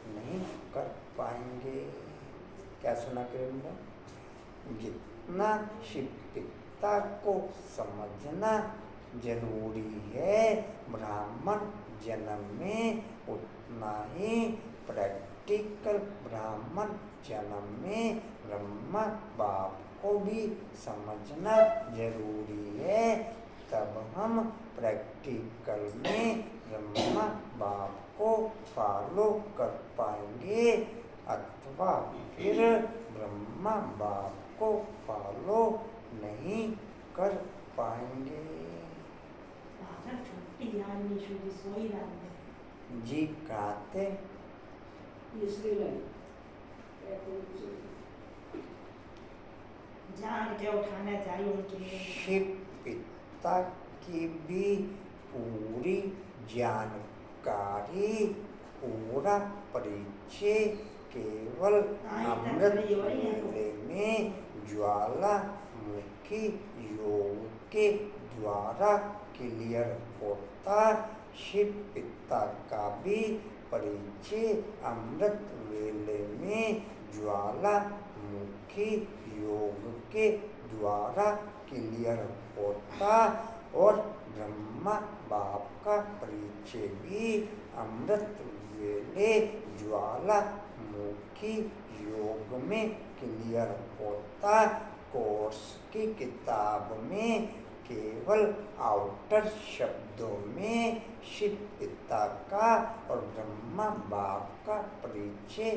Speaker 1: नहीं कर पाएंगे। क्या सुना करेंगे? जितना शिव पिता को समझना जरूरी है ब्राह्मण जन्म में, उतना ही प्रैक्टिकल ब्राह्मण जन्म में ब्रह्मा बाप को भी समझना जरूरी है। तब हम प्रैक्टिकल में ब्रह्मा बाप को फॉलो कर पाएंगे, अथवा फिर ब्रह्मा बाप को फॉलो नहीं कर पाएंगे। जी कहते
Speaker 7: जान के उठाना चाहिए उनके।
Speaker 1: शिव पिता की भी पूरी जानकारी, पूरा परिचय केवल अमृत वेले में ज्वालामुखी योग के द्वारा क्लियर होता। शिव पिता का भी परिचय अमृत वेले में ज्वालामुखी योग के द्वारा क्लियर होता और ब्रह्मा बाप का परिचय भी अमृत वेले ज्वालामुखी योग में क्लियर होता। कोर्स की किताब में केवल आउटर शब्दों में शिव पिता का और ब्रह्मा बाप का परिचय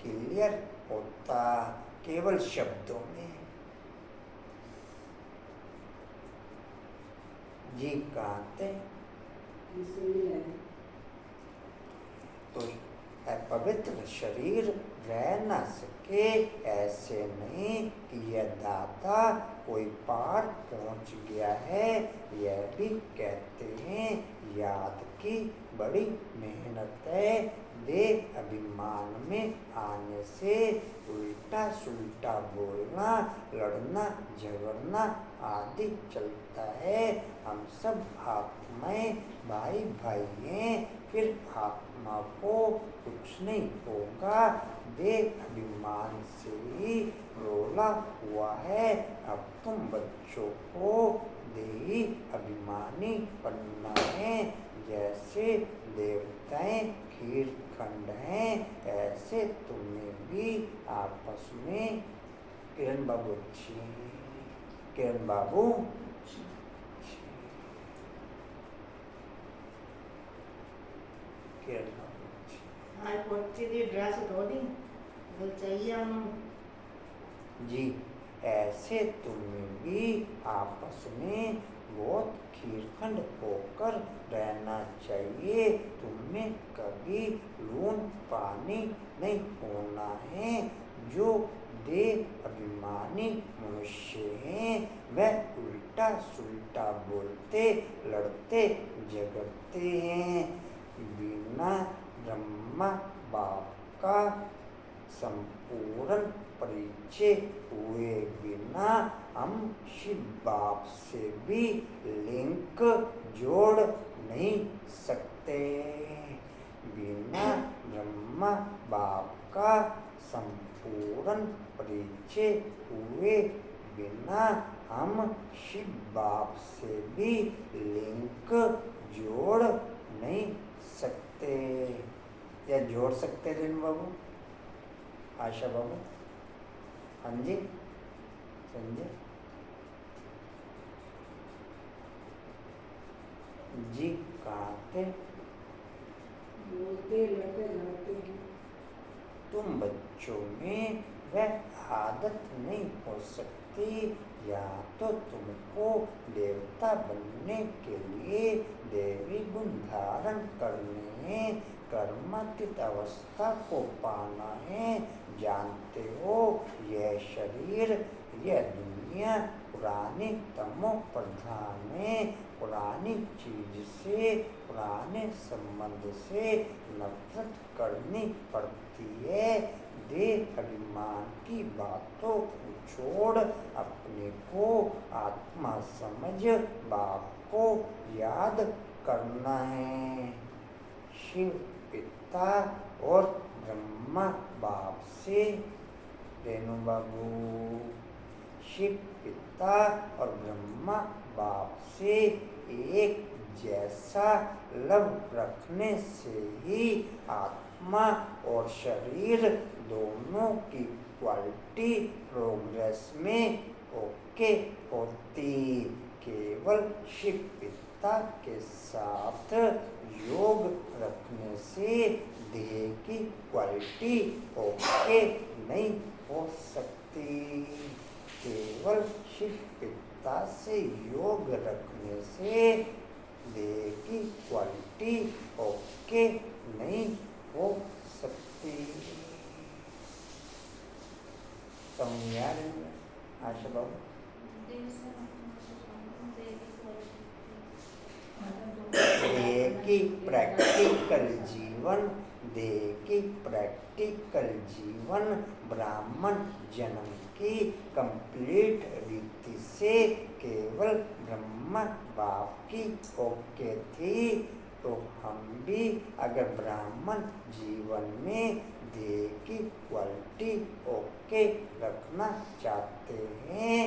Speaker 1: क्लियर होता, केवल शब्दों में। जी कहते तो अपवित्र शरीर रह न सके, ऐसे नहीं कि यह दाता कोई पार पहुंच गया है। यह भी कहते हैं याद की बड़ी मेहनत है। देह अभिमान में आने से उल्टा सुल्टा बोलना, लड़ना झगड़ना आदि चलता है। हम सब आत्माएं भाई भाई हैं, फिर आत्मा को कुछ नहीं होगा। देह अभिमान से ही रोला हुआ है। अब तुम बच्चों को देही अभिमानी बनना है। जैसे देवताएं खीर खंड हैं, ऐसे तुम्हें भी आपस में किरण बाबू किरण बाबू किरण बाबू
Speaker 3: आज पहुंची थी ड्रेस धो दी, वो चाहिए हम
Speaker 1: जी। ऐसे तुम्हें भी आपस में बहुत खीरखंड होकर रहना चाहिए। तुम्हें कभी लून पानी नहीं होना है। जो देह अभिमानी मनुष्य हैं, वह उल्टा सुल्टा बोलते, लड़ते झगड़ते हैं। बिना ब्रह्मा बाप का संपूर्ण परिचय हुए बिना हम शिव बाप से भी लिंक जोड़ नहीं सकते। बिना ब्रह्मा बाप का संपूर्ण परिचय हुए बिना हम शिव बाप से भी लिंक जोड़ नहीं सकते। या जोड़ सकते रेणु बाबू, आशा बाबू, हाँ जी, संजय जी कहते
Speaker 2: बोलते लड़ते लड़ते हैं।
Speaker 1: तुम बच्चों में वह आदत नहीं हो सकती। या तो तुमको देवता बनने के लिए देवी गुण धारण करने हैं, कर्मातीत अवस्था को पाना है। जानते हो यह शरीर, यह दुनिया पुरानी तमो प्रधान है। पुरानी चीज से, पुराने संबंध से नफरत करनी पड़ती है। देह अभिमान की बातों को छोड़ अपने को आत्मा समझ बाप को याद करना है। शिव पिता और ब्रह्मा बाप से रेणु बाबू, शिव पिता और ब्रह्मा बाप से एक जैसा लव रखने से ही आत्मा और शरीर दोनों की क्वालिटी प्रोग्रेस में ओके होती। केवल शिव पिता के साथ योग रखने से देह की क्वालिटी ओके नहीं हो सकती। केवल शिव पिता से योग रखने से देह की क्वालिटी ओके नहीं हो सकती। समझ आ रही है आशा बाबू? देखी प्रैक्टिकल जीवन, देखी प्रैक्टिकल जीवन ब्राह्मण जन्म की कंप्लीट रीति से केवल ब्रह्मा बाप की ओके थी, तो हम भी अगर ब्राह्मण जीवन में देह की क्वालिटी ओके रखना चाहते हैं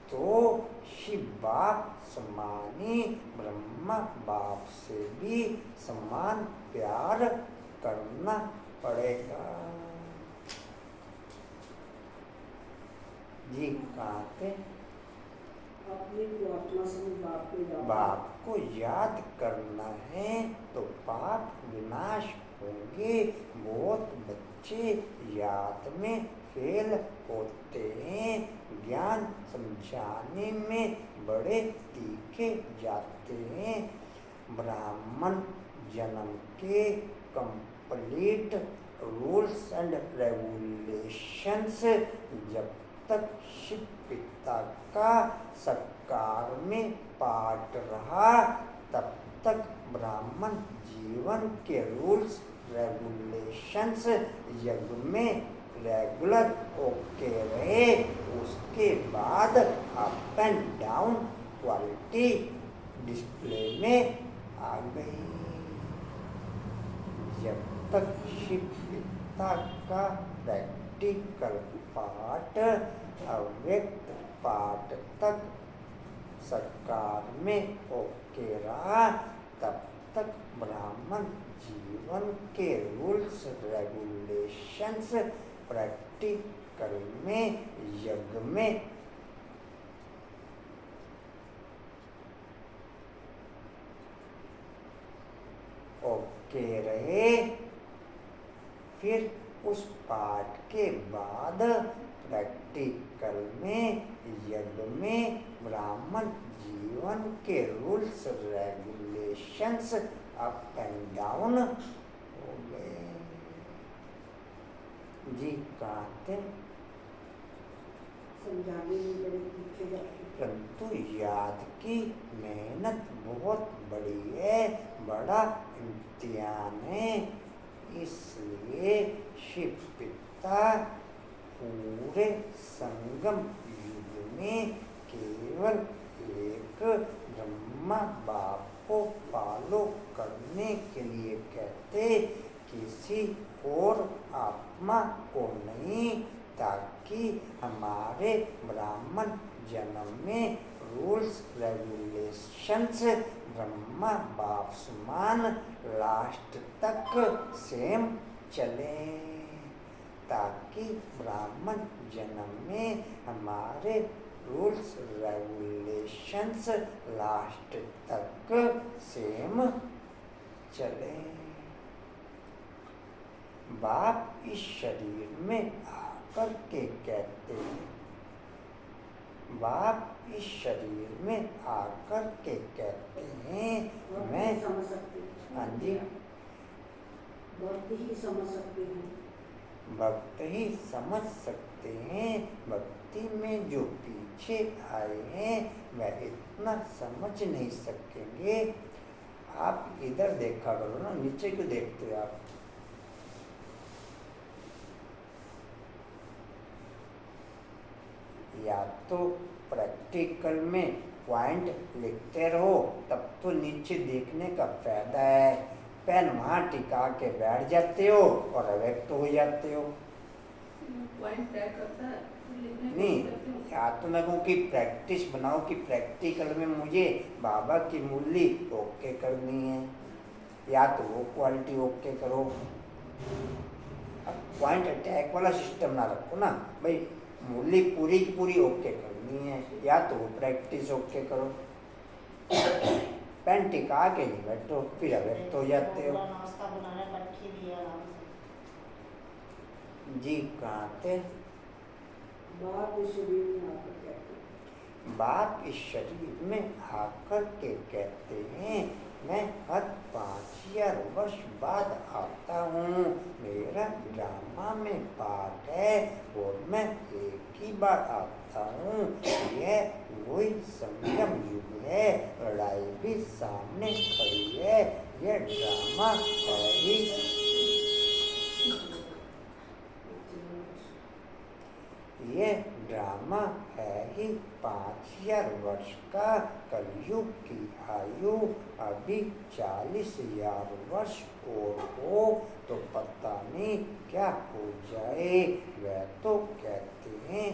Speaker 1: तो शिव बाप समानी ब्रह्मा बाप से भी समान प्यार करना पड़ेगा। जी कहाँ थे?
Speaker 2: अपने को आत्मा समझ बाप को याद
Speaker 1: बाप को याद करना है तो पाप विनाश होंगे। बहुत बच्चे याद में फेल होते हैं, ज्ञान समझाने में बड़े तीखे जाते हैं। ब्राह्मण जन्म के कंप्लीट रूल्स एंड रेगुलेशंस जब तक शिव पिता का सत्कार में पाठ रहा तब तक ब्राह्मण जीवन के रूल्स रेगुलेशंस यज्ञ में रेगुलर ओके रहे। उसके बाद up and down quality display में आ गई। जब तक शिव पिता का प्रैक्टिकल पाठ अव्यक्त पाठ तक सरकार में ओके रहा तब तक ब्राह्मण जीवन के रूल्स रेगुलेशंस प्रैक्टिकल में यज्ञ में ओके रहे। फिर उस पाठ के बाद प्रैक्टिकल में यज्ञ में ब्राह्मण जीवन के rules regulations up and down हो गए। जी कहाँ थे?
Speaker 2: समझाने में बड़े तीखे जाते हैं।
Speaker 1: परंतु याद की मेहनत बहुत बड़ी है, बड़ा इम्तिहान है। इसलिए शिव पिता पूरे संगम युग में केवल एक ब्रह्मा बाप को फॉलो करने के लिए कहते, किसी और आत्मा को नहीं, ताकि हमारे ब्राह्मण जन्म में रूल्स रेगुलेशंस ब्रह्मा बाप समान लास्ट तक सेम चले, ताकि ब्राह्मण जन्म में हमारे रूल्स रेगुलेशंस लास्ट तक सेम चले। बाप इस शरीर में आकर के कहते हैं, बाप इस शरीर में आकर के कहते हैं मैं
Speaker 2: समझ सकते हैं।
Speaker 1: हाँ जी,
Speaker 2: भक्त ही समझ सकते हैं।
Speaker 1: भक्त ही समझ सकते हैं। भक्ति में जो पीछे आए हैं वह इतना समझ नहीं सकेंगे। आप इधर देखा करो ना, नीचे क्यों देखते हो आप? या तो प्रैक्टिकल में पॉइंट लिखते रहो, तब तो नीचे देखने का फायदा है। पेन वहाँ टिका के बैठ जाते हो और अव्यक्त हो जाते हो।
Speaker 4: पॉइंट तय करता है लिखने को
Speaker 1: नहीं,
Speaker 4: करते हो।
Speaker 1: या तो मैं कहूँ कि प्रैक्टिस बनाओ कि प्रैक्टिकल में मुझे बाबा की मूली ओके करनी है, या तो वो क्वालिटी ओके करो। अब पॉइंट अटैक वाला सिस्टम ना रखो ना भाई, मूली पूरी की पूरी ओके करनी है, या तो वो प्रैक्टिस ओके करो। पेन टिका के नहीं बैठो, फिर अव्यक्त हो जाते हो।
Speaker 3: नाश्ता बनाने रखी दिया आराम से।
Speaker 1: जी कहाँ थे?
Speaker 2: बाप इस शरीर में आकर कहते हैं।
Speaker 1: बाप इस शरीर में आकर के कहते हैं मैं हर 5000 वर्ष बाद आता हूँ। मेरा ड्रामा में पार्ट है और मैं एक ही बार आता हूँ। यह वही संगम युग है, लड़ाई भी सामने खड़ी है। यह ड्रामा है ही ये ड्रामा है ही 5000 वर्ष का। कलयुग की आयु अभी 40,000 वर्ष और हो तो पता नहीं क्या हो जाए। वह तो कहते हैं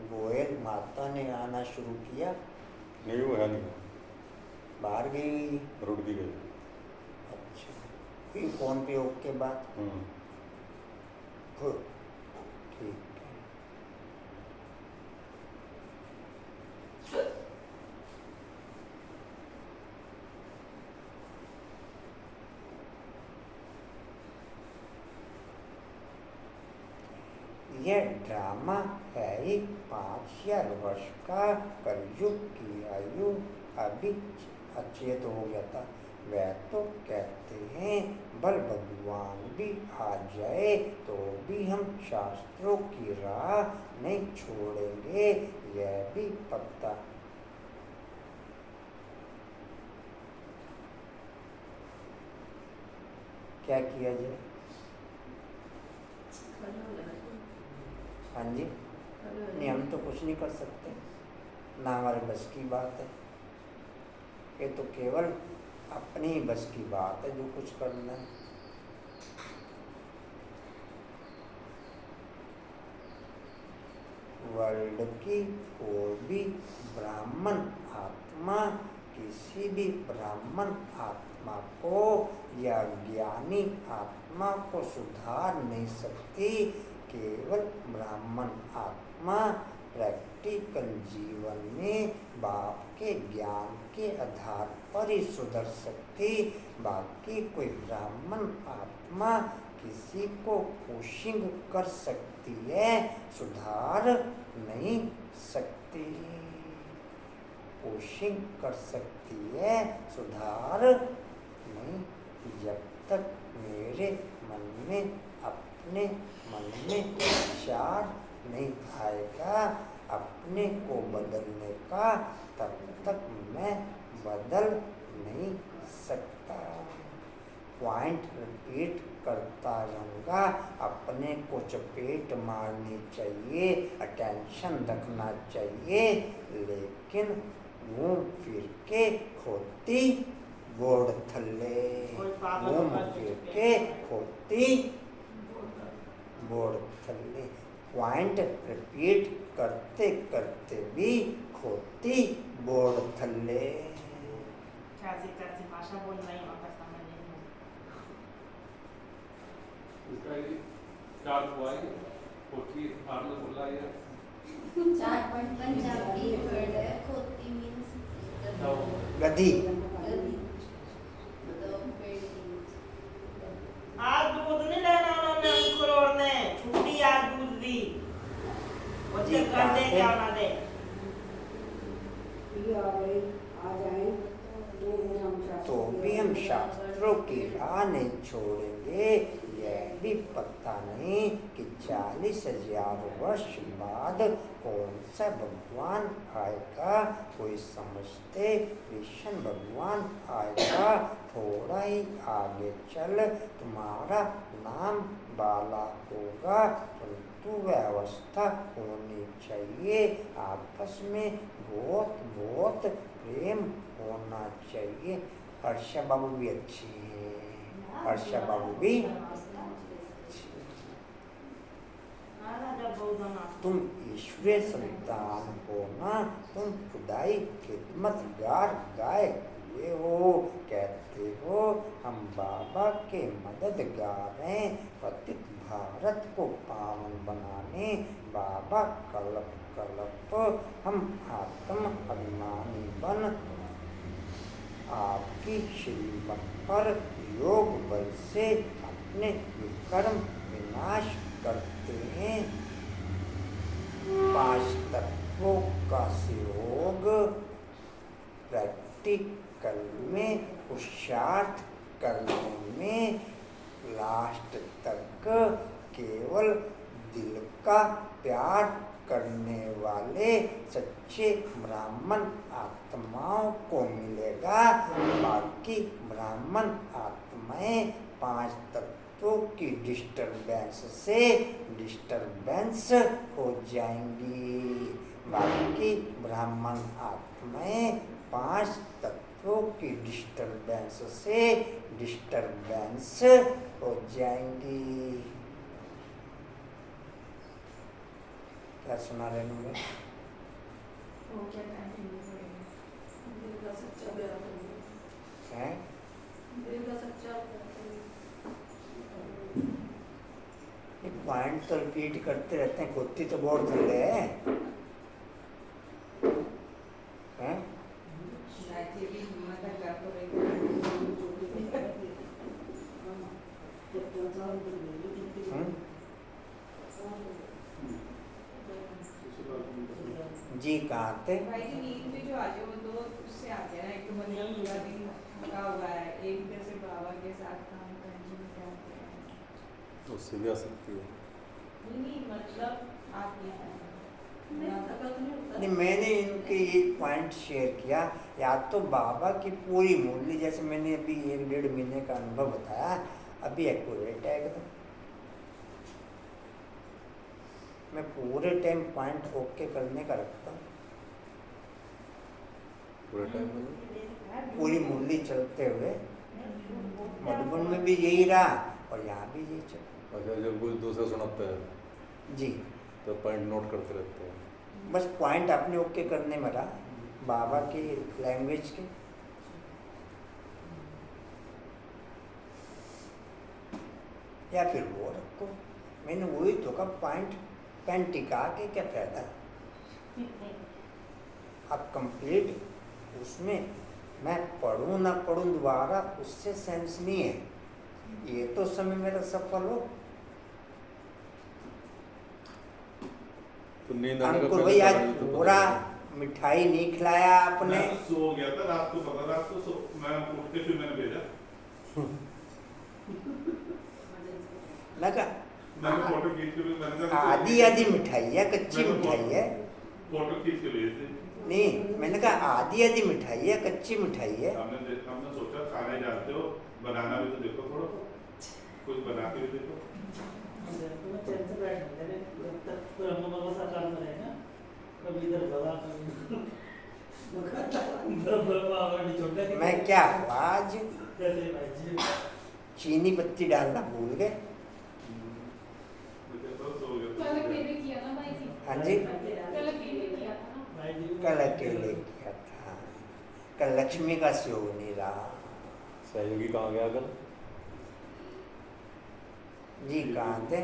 Speaker 1: गोयल माता ने आना शुरू किया,
Speaker 5: नहीं वो है नहीं,
Speaker 1: बाहर गई।
Speaker 5: रुक भी गई।
Speaker 1: अच्छा, फिर फोन पे ओके बात हो, ठीक है। यह ड्रामा है ही 5000 वर्ष का। कलयुग की आयु अभी अचेत हो गया था। वह तो कहते हैं बल भगवान भी आ जाए तो भी हम शास्त्रों की राह नहीं छोड़ेंगे। यह भी पता क्या किया जाए? हाँ जी, नहीं हम तो कुछ नहीं कर सकते, ना हमारे बस की बात है। ये तो केवल अपनी ही बस की बात है जो कुछ करना है। वर्ल्ड की कोई भी ब्राह्मण आत्मा किसी भी ब्राह्मण आत्मा को या ज्ञानी आत्मा को सुधार नहीं सकती। केवल ब्राह्मण आत्मा प्रैक्टिकल जीवन में बाप के ज्ञान के आधार पर ही सुधर सकती। बाकी कोई ब्राह्मण आत्मा किसी को पुशिंग कर सकती है, सुधार नहीं सकती। पुशिंग कर सकती है, सुधार नहीं। जब तक मेरे मन में अपने मन में विचार नहीं आएगा अपने को बदलने का, तब तक मैं बदल नहीं सकता। पॉइंट रिपीट करता रहूँगा। अपने को चपेट मारनी चाहिए, अटेंशन रखना चाहिए, लेकिन घूम फिर के खोती गोड़ थल्ले, घूम फिर के खोती गोड़ थल्ले। पॉइंट रिपीट करते करते भी खोती गोड़ थल्ले।
Speaker 3: चाची भाषा बोल रही हूँ, आपका समझ नहीं है।
Speaker 6: इसका ये क्या हुआ है? खोती आपने बोला ये
Speaker 7: चार पंजाबी वर्ड है। खोती मीन्स
Speaker 1: गधी।
Speaker 3: आज दूध नहीं लेना उन्होंने अंकुर ने, छुट्टी आज दूध दी। बच्चे कर दे क्या ना दे।
Speaker 2: ये आ गए, आ जाए
Speaker 1: तो भी हम शास्त्रों की राह नहीं छोड़ेंगे। यह भी पता नहीं कि 40,000 वर्ष बाद कौन सा भगवान आएगा। कोई समझते कृष्ण भगवान आएगा। थोड़ा ही आगे चल तुम्हारा नाम बाला होगा, परंतु वह अवस्था होनी चाहिए। आपस में बहुत बहुत प्रेम होना चाहिए। हर्षा बाबू भी अच्छी है, हर्षा बाबू भी तुम ईश्वरीय संतान हो ना, तुम खुदाई खिदमतगार गायक हुए हो। कहते हो हम बाबा के मददगार हैं, पतित भारत को पावन बनाने। बाबा कल्प कल्प हम आत्म अभिमानी बन आपकी श्रीमत पर योग बल से अपने विकर्म विनाश करते हैं। 5 तत्वों का सहयोग प्रैक्टिकल में पुरुषार्थ करने में लास्ट तक केवल दिल का प्यार करने वाले सच्चे ब्राह्मण आत्माओं को मिलेगा। बाकी ब्राह्मण आत्माएं 5 तत्वों की डिस्टर्बेंस से डिस्टर्बेंस हो जाएंगी। बाकी ब्राह्मण आत्माएं 5 तत्वों की डिस्टर्बेंस से डिस्टर्बेंस हो जाएंगी। क्या सुना रहे होंगे?
Speaker 4: वो क्या कंटिन्यू करेंगे दिल का सच्चा प्यार करेंगे
Speaker 1: हैं?
Speaker 4: दिल का सच्चा प्यार करेंगे
Speaker 1: ये पॉइंट तो रिपीट करते रहते हैं, कुत्ती तो बोर कर रहे हैं।
Speaker 4: शायद ये भी मतलब कर तो रही
Speaker 1: जी कहाँ थे?
Speaker 4: भाई जी नींद में जो आ जाए वो तो उससे आ गया ना, एक तो बंदा पूरा दिन थका हुआ है, एक तरह से बाबा के साथ काम करने में क्या होता है
Speaker 5: उससे भी आ सकती है।
Speaker 4: नहीं मतलब आप ये नहीं थका तो नहीं होता
Speaker 1: नहीं, मैंने इनके एक पॉइंट शेयर किया, या तो बाबा की पूरी मुरली, जैसे मैंने अभी 1-1.5 महीने का अनुभव बताया, अभी एक्यूरेट है एकदम। मैं पूरे टाइम पॉइंट ओके करने का रखता हूँ,
Speaker 5: पूरे टाइम में
Speaker 1: पूरी मुरली चलते हुए। मधुबन में भी यही रहा और यहाँ भी यही चल।
Speaker 5: अच्छा, जब कुछ दूसरा सुनाता है
Speaker 1: जी,
Speaker 5: तो पॉइंट नोट करते रहते हैं।
Speaker 1: बस पॉइंट अपने ओके करने में रहा, बाबा की लैंग्वेज के। या फिर वो रखो, मैंने वही तो कहा, पॉइंट पेन टिका के क्या फायदा। अब कंप्लीट उसमें मैं पढ़ूं ना पढ़ूं दोबारा, उससे सेंस नहीं है। ये तो समय मेरा सफल हो।
Speaker 5: तो नींद आने का
Speaker 1: अंकुर
Speaker 5: पहले
Speaker 1: भाई आज
Speaker 5: पता नहीं तो
Speaker 1: पूरा
Speaker 5: पता नहीं।
Speaker 1: मिठाई नहीं खिलाया आपने।
Speaker 8: मैं सो गया था रात को, पता रात को मैं उठ के फिर मैंने भेजा,
Speaker 1: लगा
Speaker 8: मैंने फोटो खींच के मैंने
Speaker 1: आधी मिठाई है, कच्ची मिठाई है।
Speaker 8: फोटो खींच के भेजे थे।
Speaker 1: नहीं, मैंने कहा आधी मिठाई है, कच्ची मिठाई है।
Speaker 8: हमने सोचा खाने जानते हो, बनाना भी तो देखो, थोड़ा कुछ बना के भी देखो। मैं क्या आज चीनी पत्ती डालना भूल गए। मुझे तो सो गया
Speaker 9: कल अकेले किया ना भाई जी,
Speaker 1: हाँ जी,
Speaker 9: कल अकेले किया था ना।
Speaker 1: कल अकेले किया था, कल लक्ष्मी का सहयोग नहीं रहा।
Speaker 5: सहयोगी कहाँ गया कल?
Speaker 1: जी कहाँ थे?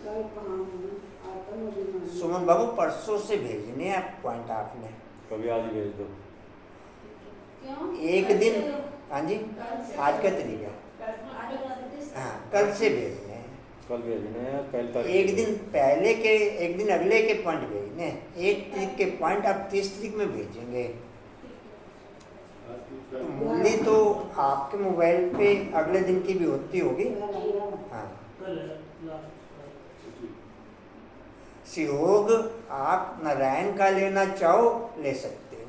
Speaker 2: कल कहाँ हूँ? आत्म
Speaker 1: सुमन बाबू परसों से भेजने हैं पॉइंट आपने।
Speaker 5: कभी आज ही भेज दो।
Speaker 7: क्यों?
Speaker 1: एक
Speaker 7: कल
Speaker 1: दिन,
Speaker 7: से-
Speaker 1: हाँ जी,
Speaker 7: कल से-
Speaker 1: आज का तरीका,
Speaker 7: आज का
Speaker 1: हाँ कल से भेजने हैं।
Speaker 5: कल भेजने हैं, पहली तारीख
Speaker 1: एक
Speaker 5: को
Speaker 1: दिन पहले के, एक दिन अगले के पॉइंट भेजने हैं। 1 तारीख के पॉइंट आप 30 तारीख में भेजेंगे। तो मुरली तो आपके मोबाइल पे अगले दिन की भी होती होगी। हाँ, सहयोग आप नारायण का लेना चाहो ले सकते हो।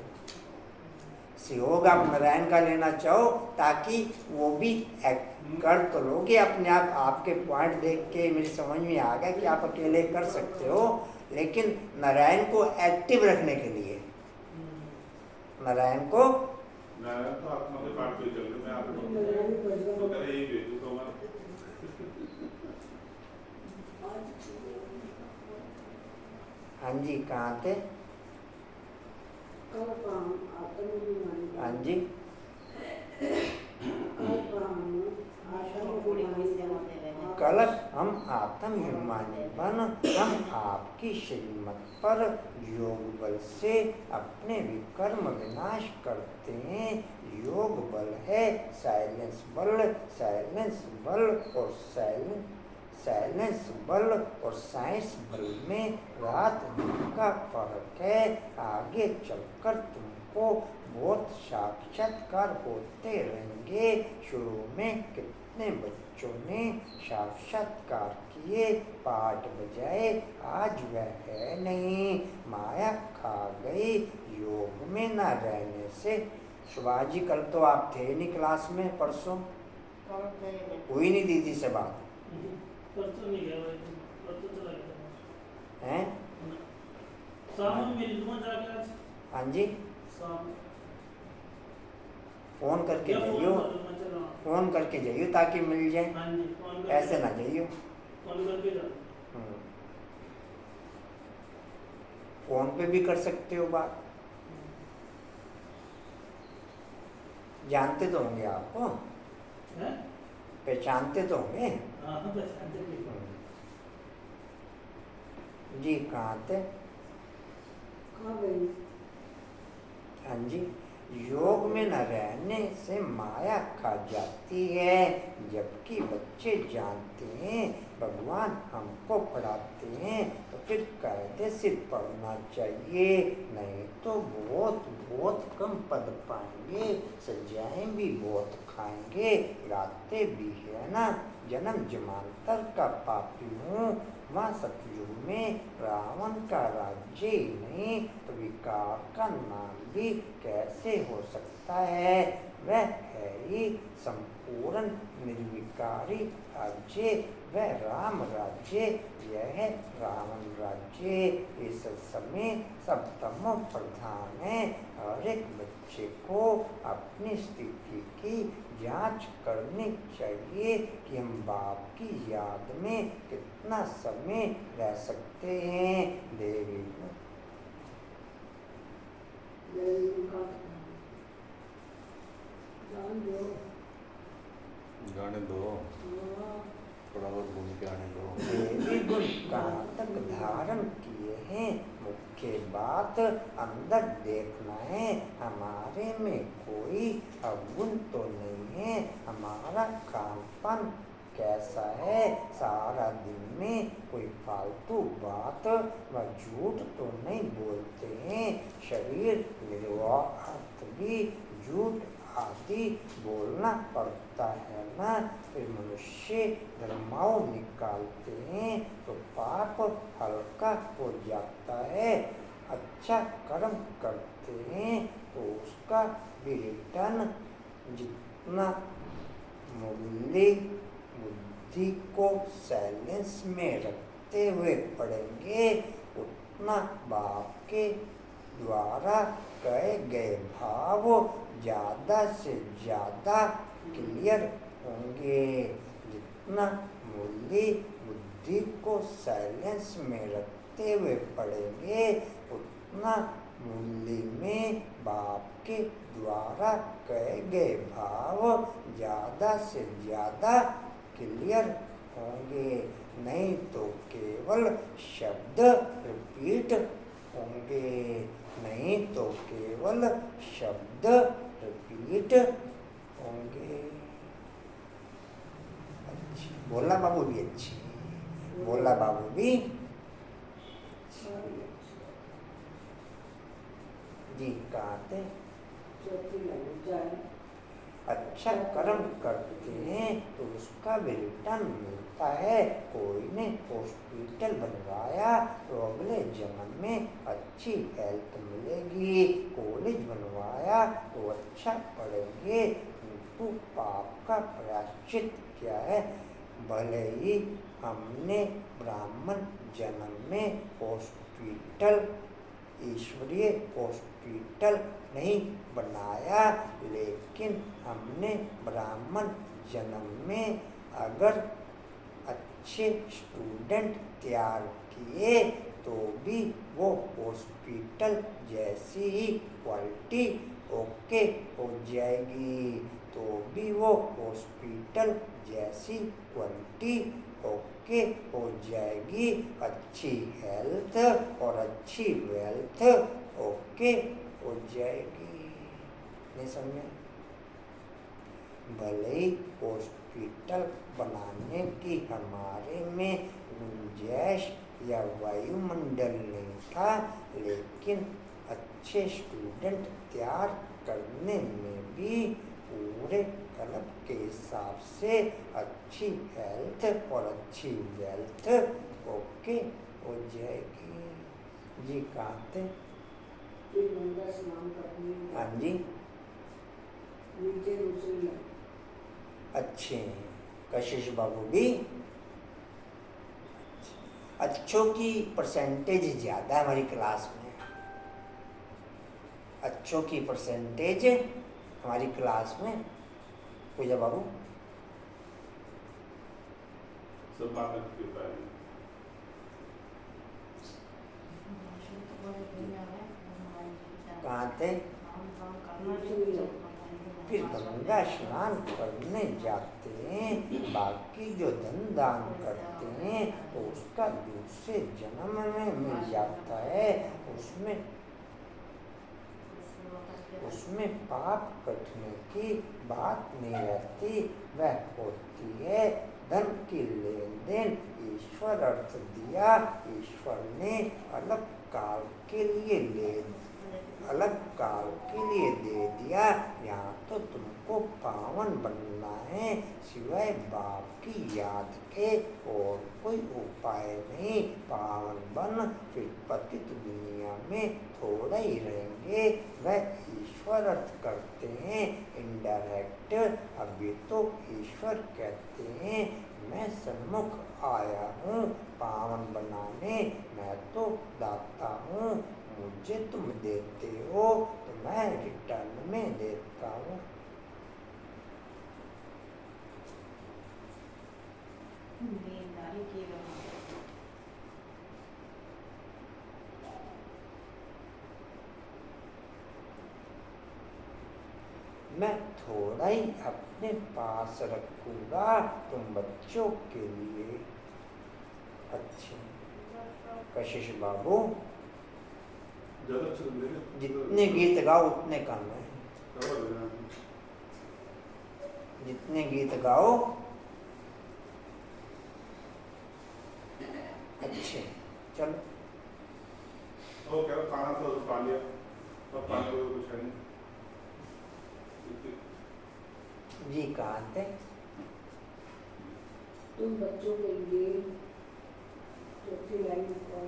Speaker 1: सहयोग आप नारायण का लेना चाहो, ताकि वो भी कर तो लोगे अपने आप। आपके पॉइंट देख के मेरी समझ में आ गया कि आप अकेले कर सकते हो, लेकिन नारायण को एक्टिव रखने के लिए, नारायण को
Speaker 8: नारायण तो आत्मा के पाठ पे चल रहे, मैं आपको तो करे ही भेजू तो मैं
Speaker 1: हाँ जी कहाँ थे? हाँ जी, कल हम आत्माभिमानी बन हम आपकी श्रीमत पर योग बल से अपने विकर्म विनाश करते हैं। योग बल है साइलेंस बल, साइलेंस बल और साइलेंस बल और साइंस बल में रात दिन का फर्क है। आगे चलकर तुम को बहुत साक्षात्कार होते रहेंगे। शुरू में कितने बच्चों ने साक्षात्कार किए, पाठ बजाए, आज वह है नहीं, माया खा गई। योग में न रहने से सुभाष जी, कल तो आप थे नहीं क्लास में, परसों
Speaker 3: कौन थे?
Speaker 1: हुई नहीं दीदी से बात
Speaker 10: परसों नहीं गया भाई, परसों चला गया
Speaker 1: हैं?
Speaker 10: शाम में मिल लूँगा जाके आज
Speaker 1: हाँ जी,
Speaker 10: शाम
Speaker 1: फोन करके
Speaker 10: या फोन
Speaker 1: जाइयो,
Speaker 10: कर दूँगा, चलो
Speaker 1: फोन करके जाइयो ताकि मिल जाए,
Speaker 10: हाँ जी फोन कर
Speaker 1: ऐसे ना जाइयो।
Speaker 10: फोन करके जा
Speaker 1: फोन पे भी कर सकते हो बात, जानते तो होंगे आपको,
Speaker 10: हैं?
Speaker 1: पहचानते तो होंगे।
Speaker 10: हाँ पहचानते भी
Speaker 1: जी कहाँ थे?
Speaker 2: कहाँ गई?
Speaker 1: हाँ जी, योग में न रहने से माया खा जाती है, जबकि बच्चे जानते हैं भगवान हमको पढ़ाते हैं तो फिर कायदे से पढ़ना चाहिए, नहीं तो बहुत बहुत कम पद पाएंगे, सजाएं भी बहुत खाएंगे, गाते भी है ना, जन्म जन्मांतर का पापी हूँ, वहाँ सतयुग में रावण का राज्य ही नहीं तो विकार का नाम भी कैसे हो सकता है? वह है ही संपूर्ण निर्विकारी राज्य, वह राम राज्य, यह है रावण राज्य। इस समय सब तमो प्रधान है। हर एक बच्चे को अपनी स्थिति की जांच करनी चाहिए कि हम बाप की याद में कितना समय रह सकते हैं। देवी
Speaker 2: जान दो।
Speaker 5: जाने दो, थोड़ा बहुत घूम के आने दो।
Speaker 1: देवी गुण कहाँ तक धारण किए हैं, मुख्य बात अंदर देखना है। हमारे में कोई अवगुण तो नहीं है, हमारा खान पान कैसा है, सारा दिन में कोई फालतू बात व झूठ तो नहीं बोलते हैं, शरीर निर्वाह भी झूठ आदि बोलना पड़ता है ना, फिर मनुष्य धर्माओं निकालते हैं तो पाप हल्का हो जाता है। अच्छा कर्म करते हैं तो उसका भी रिटर्न जितना मूल्य बुद्धि को साइलेंस में रखते हुए पढ़ेंगे, उतना बाप के द्वारा कहे गए भाव ज़्यादा से ज़्यादा क्लियर होंगे। जितना मूल्य बुद्धि को साइलेंस में रखते हुए पढ़ेंगे, उतना मूल्य में बाप के द्वारा कहे गए भाव ज़्यादा से ज़्यादा क्लियर होंगे, नहीं तो केवल शब्द रिपीट होंगे, नहीं तो केवल शब्द रिपीट होंगे। अच्छी बोला बाबू भी अच्छी, बोला बाबू भी जी कहते
Speaker 2: चौथी लाइन जाए।
Speaker 1: अच्छा कर्म करते हैं तो उसका भी रिटर्न मिलता है। कोई ने हॉस्पिटल बनवाया तो अगले जन्म में अच्छी हेल्थ मिलेगी, कॉलेज बनवाया तो अच्छा पढ़ेंगे, किंतु पाप का प्रायश्चित क्या है? भले ही हमने ब्राह्मण जन्म में हॉस्पिटल, ईश्वरीय हॉस्पिटल नहीं बनाया, लेकिन हमने ब्राह्मण जन्म में अगर अच्छे स्टूडेंट तैयार किए तो भी वो हॉस्पिटल जैसी ही क्वालिटी ओके हो जाएगी, तो भी वो हॉस्पिटल जैसी क्वालिटी ओके हो जाएगी। अच्छी हेल्थ और अच्छी वेल्थ ओके हो जाएगी। नहीं समझे? भले ही हॉस्पिटल बनाने की हमारे में गुंजाइश या वायुमंडल नहीं था, लेकिन अच्छे स्टूडेंट तैयार करने में भी पूरे क्लब के हिसाब से अच्छी हेल्थ और अच्छी वेल्थ ओके हो जाएगी। जी कहते
Speaker 2: फिर गंगा स्नान करने
Speaker 1: हाँ जी
Speaker 2: नीचे रसोई है।
Speaker 1: अच्छे हैं कशिश बाबू भी अच्छों की परसेंटेज ज़्यादा है हमारी क्लास में। अच्छों की परसेंटेज हमारी क्लास में पूजा बाबू
Speaker 8: सब माता की कृपा है।
Speaker 1: कहाँ थे फिर गंगा स्नान करने जाते हैं। बाकी जो धन दान करते हैं तो उसका दूसरे जन्म में मिल जाता है। उसमें पाप कटने की बात नहीं रहती, वह होती है धन की लेन देन। ईश्वर अर्थ दिया, ईश्वर ने अलग काल के लिए दे दिया। यहाँ तो तुमको पावन बनना है, सिवाय बाप की याद के और कोई उपाय नहीं। पावन बन फिर पतित दुनिया में थोड़ा ही रहेंगे। वह ईश्वर अर्थ करते हैं इनडायरेक्ट। अभी तो ईश्वर कहते हैं मैं सन्मुख आया हूँ पावन बनाने, मैं तो दाता हूँ, मुझे तुम देते हो तो मैं रिटर्न में देता हूँ। मैं थोड़ा ही अपने पास रखूंगा तुम बच्चों के लिए। अच्छे कशिश बाबू
Speaker 8: ज़्यादा चल रहे हैं।
Speaker 1: जितने गीत गाओ उतने कम है। जितने गीत गाओ अच्छे। चलो
Speaker 8: वो कह रहा खाना तो पा लिया, अब पाने को कुछ है नहीं।
Speaker 1: जी कहाँ थे
Speaker 2: तुम बच्चों के लिए चौथी लाइन पर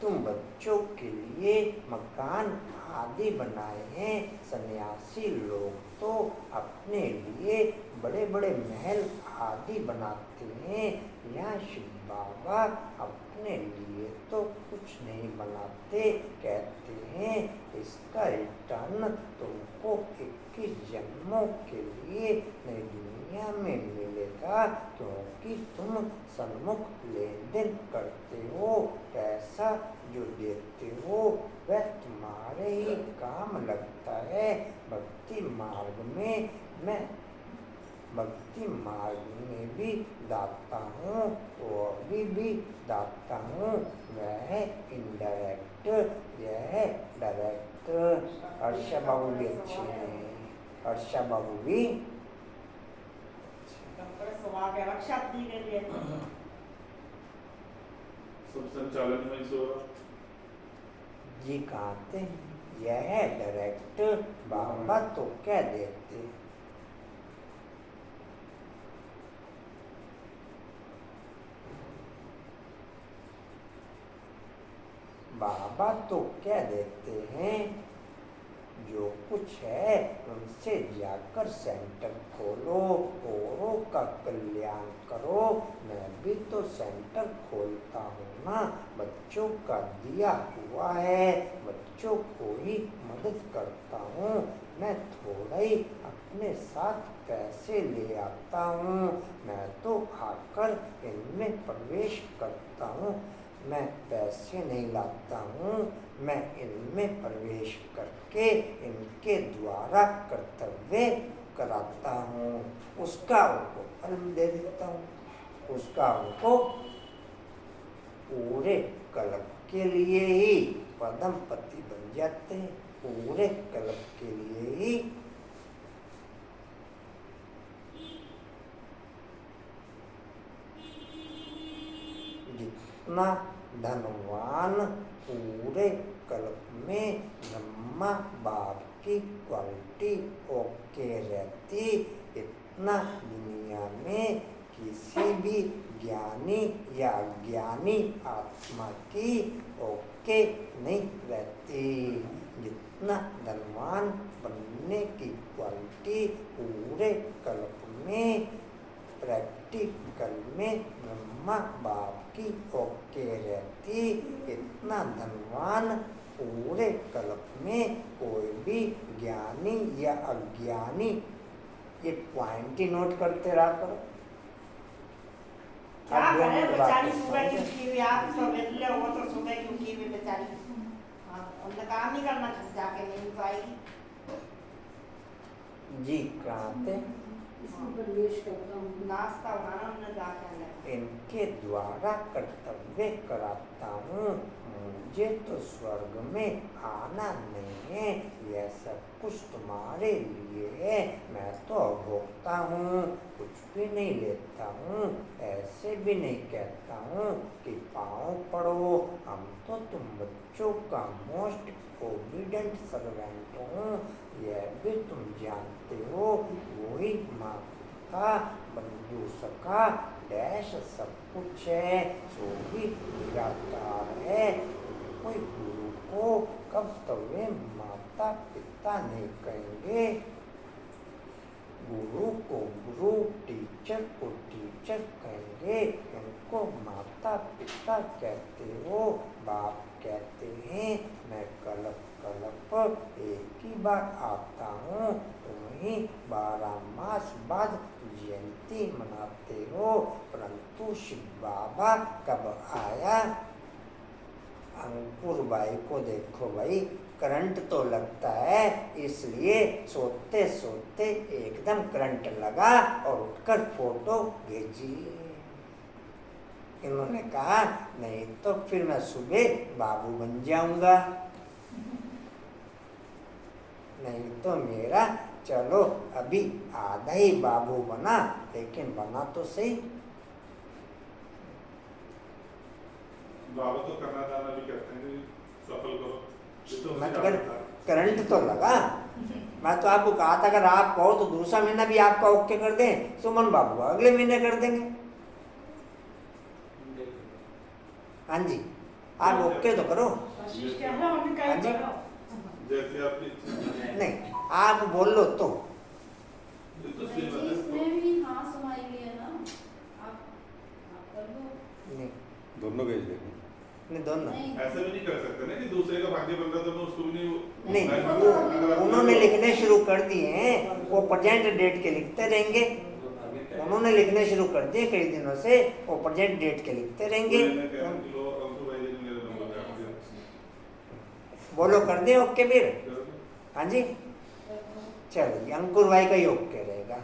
Speaker 1: तुम बच्चों के लिए मकान आदि बनाए हैं। सन्यासी लोग तो अपने लिए बड़े बड़े महल आदि बनाते हैं। यहाँ शिव बाबा अपने लिए तो कुछ नहीं बनाते, कहते हैं इसका रिटर्न तुमको 21 जन्मों के लिए नई दुनिया में मिलेगा, क्योंकि तुम सन्मुख लेन देन करते हो। पैसा जो देते हो वह तुम्हारे ही काम लगता है। भक्ति मार्ग में भी दाता हूँ, वो अभी भी दाता हूँ। वह इनडायरेक्ट, यह डायरेक्ट। हर्षा बाबू भी अच्छे हैं। हर्षा बाबू भी
Speaker 8: सब संचालन में सो
Speaker 1: जी कहते यह डायरेक्ट बाबा तो क्या देते। बाबा तो क्या देते हैं, जो कुछ है उनसे जाकर सेंटर खोलो, औरों का कल्याण करो। मैं भी तो सेंटर खोलता हूँ ना, बच्चों का दिया हुआ है, बच्चों को ही मदद करता हूँ। मैं थोड़ा ही अपने साथ पैसे ले आता हूँ, मैं तो आकर इनमें प्रवेश करता हूँ। मैं पैसे नहीं लाता हूँ, मैं इनमें प्रवेश करके इनके द्वारा कर्तव्य कराता हूँ, उसका उनको फल दे देता हूँ। उसका उनको पूरे कल्प के लिए ही पद्मपति बन जाते हैं, पूरे कल्प के लिए ही। जितना धनवान पूरे कल्प में ब्रह्मा बाप की क्वालिटी ओके रहती, इतना दुनिया में किसी भी ज्ञानी या अज्ञानी आत्मा की ओके नहीं रहती। जितना धनवान बनने की क्वालिटी पूरे कल्प में प्रैक्टिकल में ब्रह्मा बाप की ओके रहती, इतना धनवान पूरे कल्प में कोई भी ज्ञानी या अज्ञानी, ये पॉइंट ही नोट करते रहा करो।
Speaker 3: क्या
Speaker 1: अब
Speaker 3: करे
Speaker 1: लोग
Speaker 3: बेचारी
Speaker 1: बात
Speaker 3: सुबह की
Speaker 1: करते
Speaker 3: उठी हुई, आप तो वेले हो तो सुबह की उठी हुई बेचारी, हाँ उनका काम नहीं करना जाके नहीं तो आएगी।
Speaker 1: हैं। जी क्रांति
Speaker 2: इसमें प्रवेश करता हूँ।
Speaker 3: नाश्ता बनाना उन्हें जाके अंदर।
Speaker 1: इनके द्वारा कर्तव्य कराता हूँ, मुझे तो स्वर्ग में आना नहीं है, यह सब कुछ तुम्हारे लिए है, मैं तो भोगता हूँ, कुछ भी नहीं लेता हूँ, ऐसे भी नहीं कहता हूँ कि पाँव पड़ो, हम तो तुम बच्चों का मोस्ट ओबीडेंट सर्वेंट हूँ, यह भी तुम जानते हो, वही माँ का बंधु सखा डैश सब कुछ है, सो भी निराकार है। कोई गुरु को कब तवे माता पिता नहीं कहेंगे, गुरु को गुरु, टीचर को टीचर कहेंगे, इनको माता पिता कहते हो, बाप कहते हैं। मैं कल्प कल्प एक ही बार आता हूँ, तुम ही 12 मास बाद जयंती मनाते हो, परंतु शिव बाबा कब आया? अंकुर भाई को देखो भाई, करंट तो लगता है, इसलिए सोते सोते एकदम करंट लगा और उठकर फोटो भेजी। इन्होंने कहा नहीं तो फिर मैं सुबह बाबू बन जाऊंगा, नहीं तो मेरा चलो अभी आधा ही बाबू बना, लेकिन बना तो सही।
Speaker 8: बाबा तो करना जाना भी कहते हैं, सफल करो। ये तो
Speaker 1: मैं
Speaker 8: उससे
Speaker 1: अगर
Speaker 8: आता है।
Speaker 1: करंट तो लगा, मैं तो आपको कहा था अगर आप कहो तो दूसरा महीना भी आपका ओके कर दें, सुमन बाबू अगले महीने कर देंगे। हाँ जी, आप ओके तो करो।
Speaker 2: आशीष क्या है, मम्मी का
Speaker 1: हाँ जी।
Speaker 8: जैसे आपकी इच्छा।
Speaker 1: नहीं आप बोल लो तो
Speaker 8: ये तो सही बात है।
Speaker 7: इसमें भी हाँ समाई है ना, आप कर दो।
Speaker 1: नहीं,
Speaker 5: दोनों भेज देंगे।
Speaker 1: नहीं दोनों
Speaker 7: नहीं,
Speaker 8: ऐसा भी नहीं कर सकते ना कि दूसरे का भाग्य बन रहा तो मैं उसको भी नहीं।
Speaker 1: नहीं,
Speaker 8: मैं तो-
Speaker 1: उन्होंने लिखने शुरू कर दिए हैं, वो प्रेजेंट डेट के लिखते रहेंगे, उन्होंने लिखने शुरू कर दिए कई दिनों से, वो प्रेजेंट डेट के लिखते रहेंगे।
Speaker 8: मैंने कहा कि लो, अंकुर भाई ने मेरा नंबर काट दिया।
Speaker 1: बोलो कर दे ओके फिर। हाँ जी चलो जी, अंकुर भाई का ही ओके रहेगा।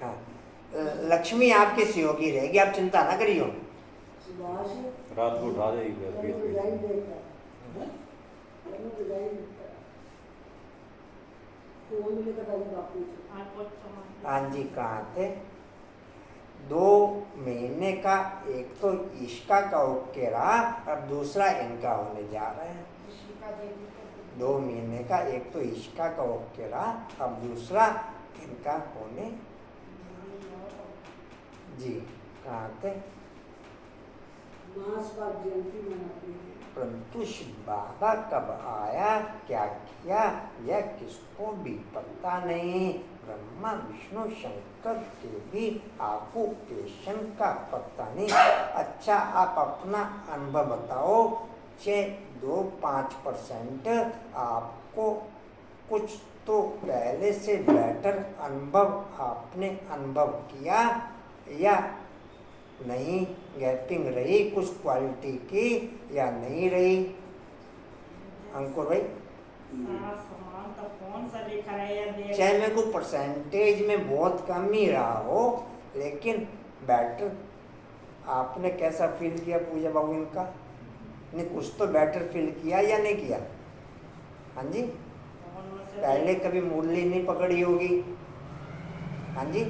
Speaker 1: हाँ, लक्ष्मी आपकी सहयोगी रहेगी, आप चिंता ना करियो।
Speaker 2: सुभाष
Speaker 5: रात को उठा जाएगी फिर
Speaker 2: तेरे को जाई देता है, तेरे को जाई देता है। फोन में लेकर आई बापू से।
Speaker 1: हाँ जी कहाँ थे? 2 महीने का एक तो इसका का ओके रहा, अब दूसरा इनका होने जा रहा है। 2 महीने का एक तो इसका का ओके रहा, अब दूसरा इनका होने। जी कहाँ थे?
Speaker 2: मास बाद जयंती मनाते हैं।
Speaker 1: परंतु शिव बाबा कब आया, क्या किया, यह किसको भी पता नहीं। ब्रह्मा विष्णु शंकर के भी ऑक्यूपेशन का पता नहीं। अच्छा आप अपना अनुभव बताओ, 2-5% आपको कुछ तो पहले से बेटर अनुभव आपने अनुभव किया या नहीं? गैपिंग रही कुछ क्वालिटी की या नहीं रही? अंकुर भाई
Speaker 3: सामान तो कौन सा दिख रहा है देख।
Speaker 1: चाहे मेरे को परसेंटेज में बहुत कम ही रहा हो, लेकिन बेटर आपने कैसा फील किया पूजा बाबू इनका? नहीं कुछ तो बेटर फील किया या नहीं किया? हाँ जी, पहले कभी मुरली नहीं पकड़ी होगी। हाँ जी,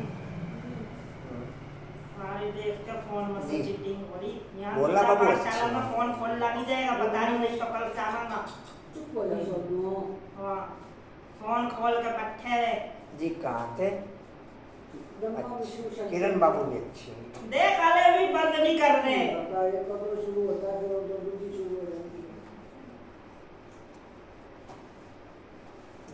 Speaker 3: सारी
Speaker 11: तुम्हारी देख के फोन में से
Speaker 1: जी।
Speaker 11: चीटिंग हो रही यहाँ
Speaker 1: बोला
Speaker 11: बेटा
Speaker 1: बाबू,
Speaker 11: पाठशाला
Speaker 1: अच्छा।
Speaker 11: में फोन खोल ला नहीं जाएगा बता रही नहीं तो कल से आना ना
Speaker 2: चुप हो जा सोनू।
Speaker 11: हाँ फोन खोल के बैठे
Speaker 1: जी कहाँ थे?
Speaker 2: ब्रह्मा विष्णु शंकर।
Speaker 1: किरण बाबू जी अच्छी।
Speaker 11: देख आले भी बंद नहीं कर रहे
Speaker 2: बता, ये कब से शुरू होता है, फिर वो दूसरी शुरू हो जाती है।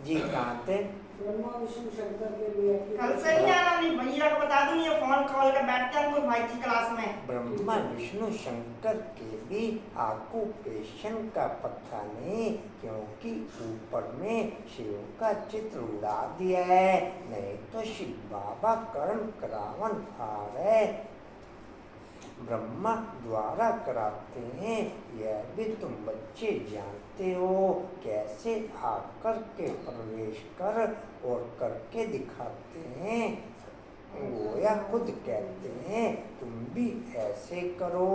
Speaker 1: जी कहाँ थे?
Speaker 2: ब्रह्मा विष्णु शंकर के लिए
Speaker 11: कल से नहीं आना नहीं भैया को बता दूं ये फोन खोल के बैठते हैं कोई भाई की क्लास में
Speaker 1: ब्रह्मा विष्णु शंकर के भी ऑक्यूपेशन का पता नहीं, क्योंकि ऊपर में शिव का चित्र उड़ा दिया है, नहीं तो शिव बाबा कर्म करावन आ रहे ब्रह्मा द्वारा कराते हैं। यह भी तुम बच्चे जानते हो, कैसे आकर के प्रवेश कर और करके दिखाते हैं। गोया खुद कहते हैं तुम भी ऐसे करो।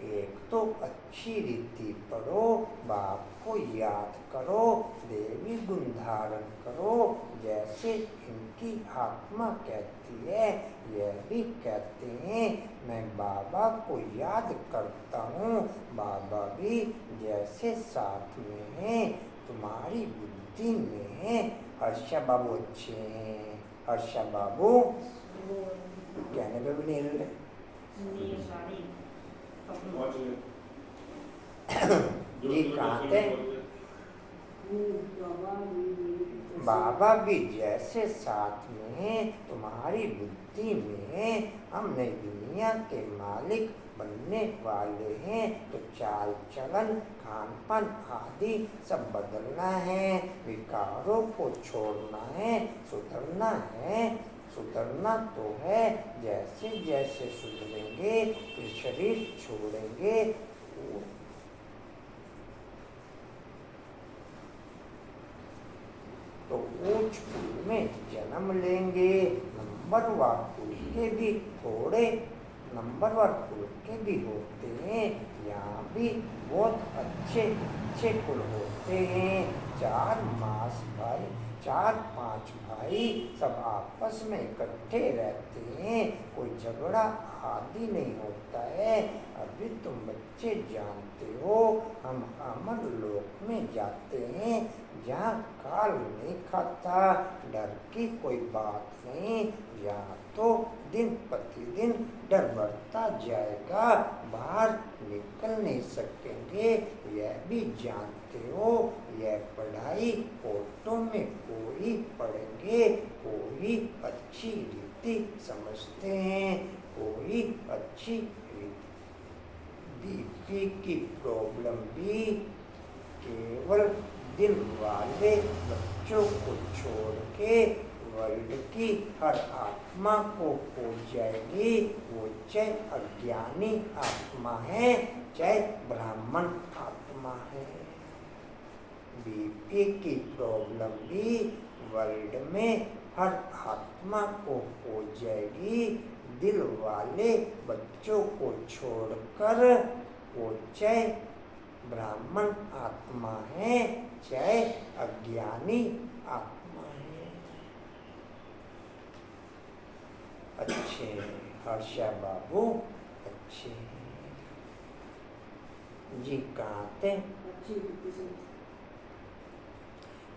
Speaker 1: एक तो अच्छी रीति पढ़ो, बाप को याद करो, देवी गुण धारण करो, जैसे इनकी आत्मा कहती है। यह भी कहते हैं मैं बाबा को याद करता हूँ, बाबा भी जैसे साथ में हैं, तुम्हारी बुद्धि में है। हर्षा बाबू अच्छे हैं, हर्षा बाबू कहने पे भी नहीं हिल रहे। जी कहाँ थे? बाबा भी जैसे साथ में हैं, तुम्हारी बुद्धि में है। हम नई दुनिया के मालिक बनने वाले हैं, तो चाल चलन खान पान आदि सब बदलना है, विकारों को छोड़ना है, सुधरना है। सुधरना तो है, जैसे जैसे सुधरेंगे फिर शरीर छोड़ेंगे तो ऊंच कुल में जन्म लेंगे। नंबरवार कुल के भी थोड़े नंबरवार कुल के भी होते हैं, यहाँ भी बहुत अच्छे अच्छे कुल होते हैं। 4-5 भाई सब आपस में इकट्ठे रहते हैं, कोई झगड़ा आदि नहीं होता है। अभी तुम बच्चे जानते हो हम अमर लोक में जाते हैं, जहाँ काल नहीं खाता, डर की कोई बात नहीं। यहाँ तो दिन प्रतिदिन डर बढ़ता जाएगा, बाहर निकल नहीं सकेंगे। यह भी जानते हो यह पढ़ाई कोर्टों में कोई पढ़ेंगे, कोई अच्छी रीति समझते हैं, कोई अच्छी बीपी की प्रॉब्लम भी केवल दिल वाले बच्चों को छोड़ के वर्ल्ड की हर आत्मा को हो जाएगी। वो चाहे अज्ञानी आत्मा है, चाहे ब्राह्मण आत्मा है। बीपी की प्रॉब्लम भी वर्ल्ड में हर आत्मा को हो जाएगी। दिल वाले बच्चों को छोड़कर वो चाहे ब्राह्मण आत्मा है, चाहे अज्ञानी आत्मा है। अच्छे हर्षा बाबू अच्छे जी कहाँ थे?
Speaker 2: अच्छी रीति से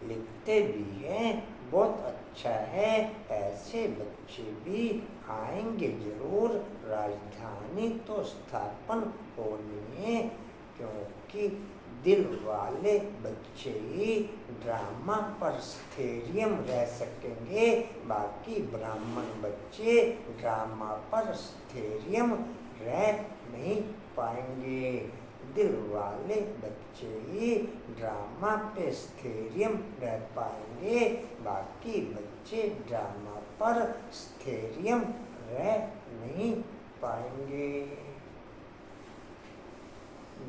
Speaker 1: लिखते भी हैं, बहुत अच्छा है। ऐसे बच्चे भी आएंगे जरूर, राजधानी तो स्थापन होनी है, क्योंकि दिल वाले बच्चे ही ड्रामा पर स्थैर्य रह सकेंगे, बाकी ब्राह्मण बच्चे ड्रामा पर स्थैर्य रह नहीं पाएंगे। दिल वाले बच्चे ही ड्रामा पे स्थैर्य रह पाएंगे, बाकी बच्चे ड्रामा पर स्थैर्य रह नहीं पाएंगे।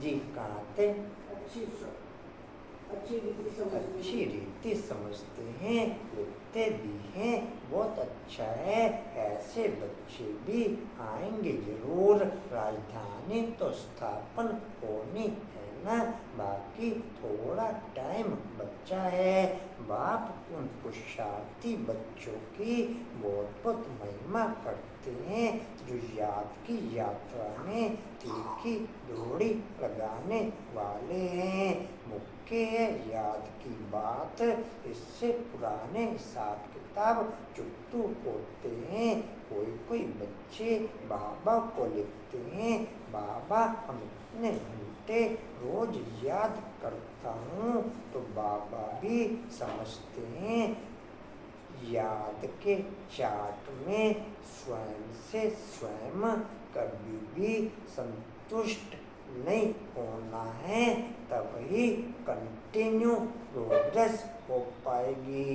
Speaker 1: जी कहाँ थे? अच्छी रीति समझते हैं, लिखते भी हैं, बहुत अच्छा है। ऐसे बच्चे भी आएंगे जरूर, राजधानी तो स्थापन होनी है ना, बाकी थोड़ा टाइम बचा है। बाप उन पुरुषार्थी बच्चों की बहुत बहुत महिमा करते हैं, जो याद की यात्रा में तीखी डोरी लगाने वाले हैं। मुख्य है याद की बात, इससे पुराने हिसाब किताब चुटू होते हैं। कोई बच्चे बाबा को लिखते हैं, बाबा हम इतने घंटे रोज याद करता हूँ, तो बाबा भी समझते हैं याद के चार्ट में स्वयं से स्वयं कभी भी संतुष्ट नहीं होना है, तभी कंटिन्यू प्रोग्रेस हो पाएगी।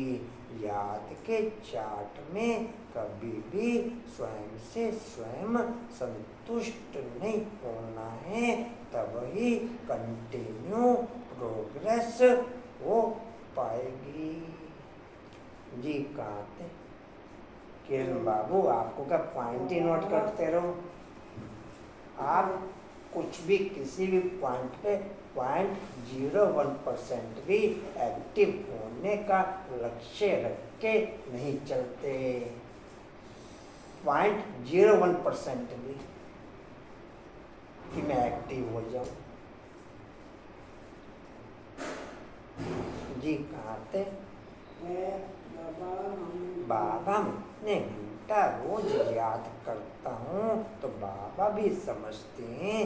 Speaker 1: याद के चार्ट में कभी भी स्वयं से स्वयं संतुष्ट नहीं होना है, तभी कंटिन्यू प्रोग्रेस हो पाएगी। जी कहाँ थे किरण बाबू, आपको क्या पॉइंट ही नोट करते रहो। आप कुछ भी किसी भी पॉइंट पे 0.01% भी एक्टिव होने का लक्ष्य रख के नहीं चलते। 0.01% भी कि मैं एक्टिव हो जाऊं। जी कहाँ थे बाबा, मैं इतने घंटा रोज याद करता हूँ, तो बाबा भी समझते हैं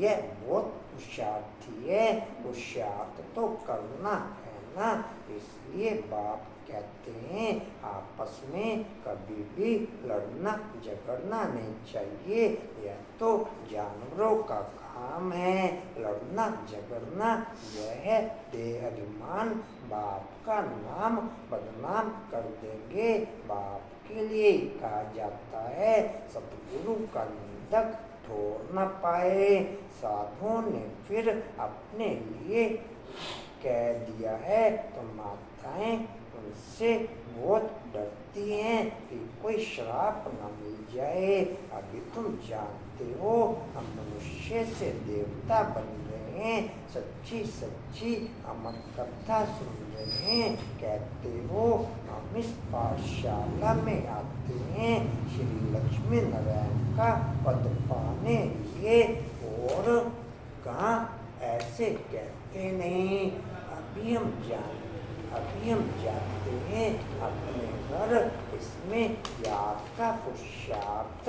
Speaker 1: यह बहुत होशियारी है। होशियार तो करना है ना, इसलिए बाप कहते हैं आपस में कभी भी लड़ना झगड़ना नहीं चाहिए। यह तो जानवरों का काम है, लड़ना झगड़ना यह है बेअभिमान। बाप का नाम बदनाम कर देंगे। बाप के लिए कहा जाता है सतगुरु का निंदक ठोर न पाए। साधुओं ने फिर अपने लिए कह दिया है तो माताएं उनसे बहुत डरती हैं कि कोई श्राप न मिल जाए। अभी तुम जानते हो हम मनुष्य से देवता बन रहे हैं, सच्ची सच्ची अमर कथा सुन रहे हैं। कहते हो हम इस पाठशाला में आते हैं श्री लक्ष्मी नारायण का पद पाने लिए, और कहाँ ऐसे कहते नहीं। अभी हम जानते हैं अपने घर, इसमें याद का पुरुषार्थ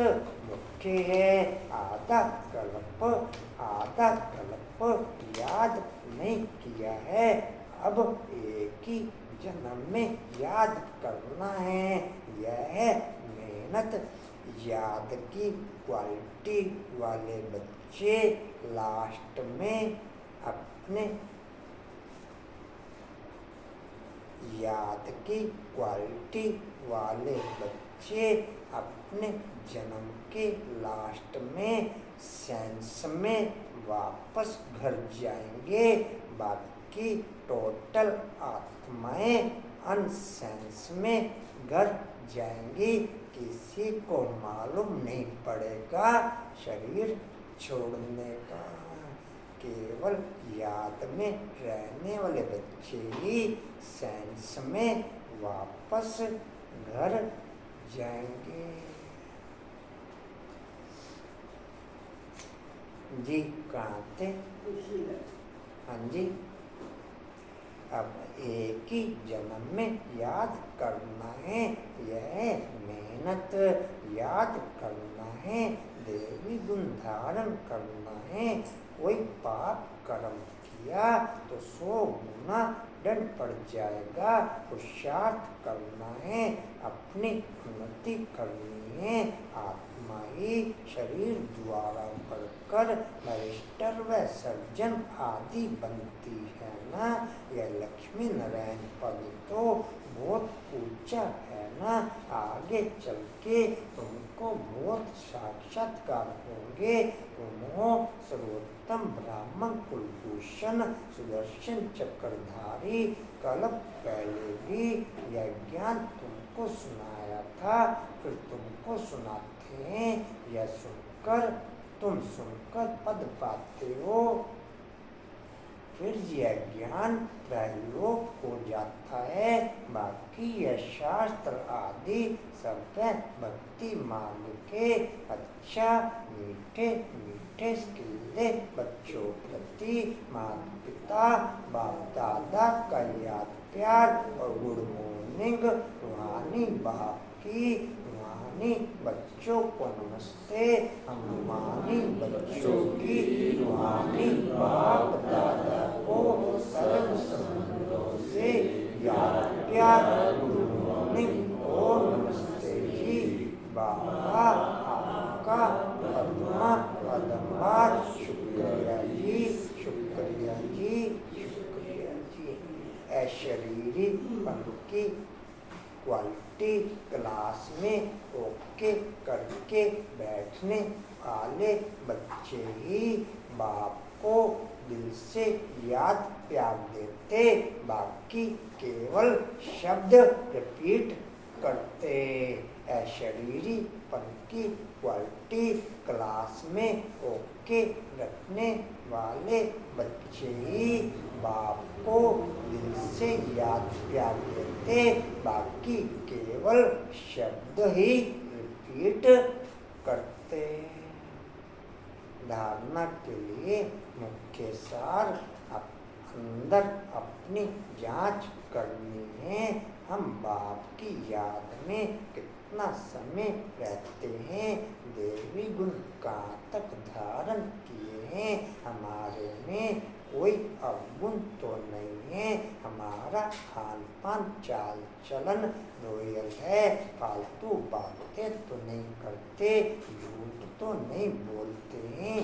Speaker 1: मुख्य है। आधा कल्प याद नहीं किया है, अब एक ही जन्म में याद करना है। यह है मेहनत। याद की क्वालिटी वाले बच्चे लास्ट में अपने याद की क्वालिटी वाले बच्चे अपने जन्म के लास्ट में सेंस में वापस घर जाएंगे। बाकी टोटल आत्माएं अनसेंस में घर जाएंगी। किसी को मालूम नहीं पड़ेगा शरीर छोड़ने का। केवल याद में रहने वाले बच्चे ही सेंस में वापस घर जाएंगे। जी कहाँ थे? हाँ जी, अब एक ही जन्म में याद करना है, यह मेहनत। याद करना है, देवी गुण धारण करना है। कोई पाप कर्म किया तो 100 गुना दंड पड़ जाएगा। पुरुषार्थ करना है, अपनी उन्नति करनी है। आत्मा ही शरीर द्वारा बढ़कर बैरिस्टर व सर्जन आदि बनती है ना। यह लक्ष्मी नारायण पद तो बहुत ऊंचा है ना। आगे चल के तुमको बहुत साक्षात्कार होंगे। तुम हो सर्वोत्तम ब्राह्मण कुलभूषण सुदर्शन चक्रधारी। कल पहले भी यह ज्ञान तुमको सुनाया था, फिर तुमको सुनाते हैं। यह तुम सुनकर पद पाते हो, फिर यह ज्ञान प्रयोग हो जाता है। बाकी यह शास्त्र आदि सब भक्ति मार्ग के अच्छा मीठे मीठे स्किल्ले बच्चों प्रति माता पिता बाप दादा का याद प्यार और गुड मॉर्निंग रूहानी बाप की रूहानी बच्चों को नमस्ते। हम रूहानी बच्चों की रूहानी बाप दादा को सर्व संबंधों से याद प्यार गुड मॉर्निंग और नमस्ते जी। बाबा आपका पद्मा शुक्रिया जी, शुक्रिया जी, शुक्रिया जी। शरीरी की क्वालिटी क्लास में ओके करके बैठने वाले बच्चे ही बाप को दिल से याद प्यार देते, बाकी केवल शब्द रिपीट करते। शरीरी पन की क्वालिटी क्लास में ओके रखने वाले बच्चे ही बाप को दिल से याद प्यार देते, बाकी केवल शब्द ही रिपीट करते। धारणा के लिए मुख्य सार अंदर अपनी जांच करनी है। हम बाप की याद में कितना समय रहते हैं, देवी गुण कहाँ तक धारण किए हैं, हमारे में कोई अवगुण तो नहीं है, हमारा खान पान चाल चलन रॉयल है, फालतू बातें तो नहीं करते, झूठ तो नहीं बोलते हैं।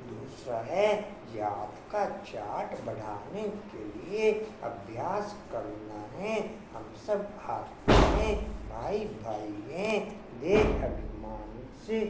Speaker 1: दूसरा है याद का चार्ट बढ़ाने के लिए अभ्यास करना है। हम सब आत्मा हैं, भाई भाई हैं, देह अभिमान से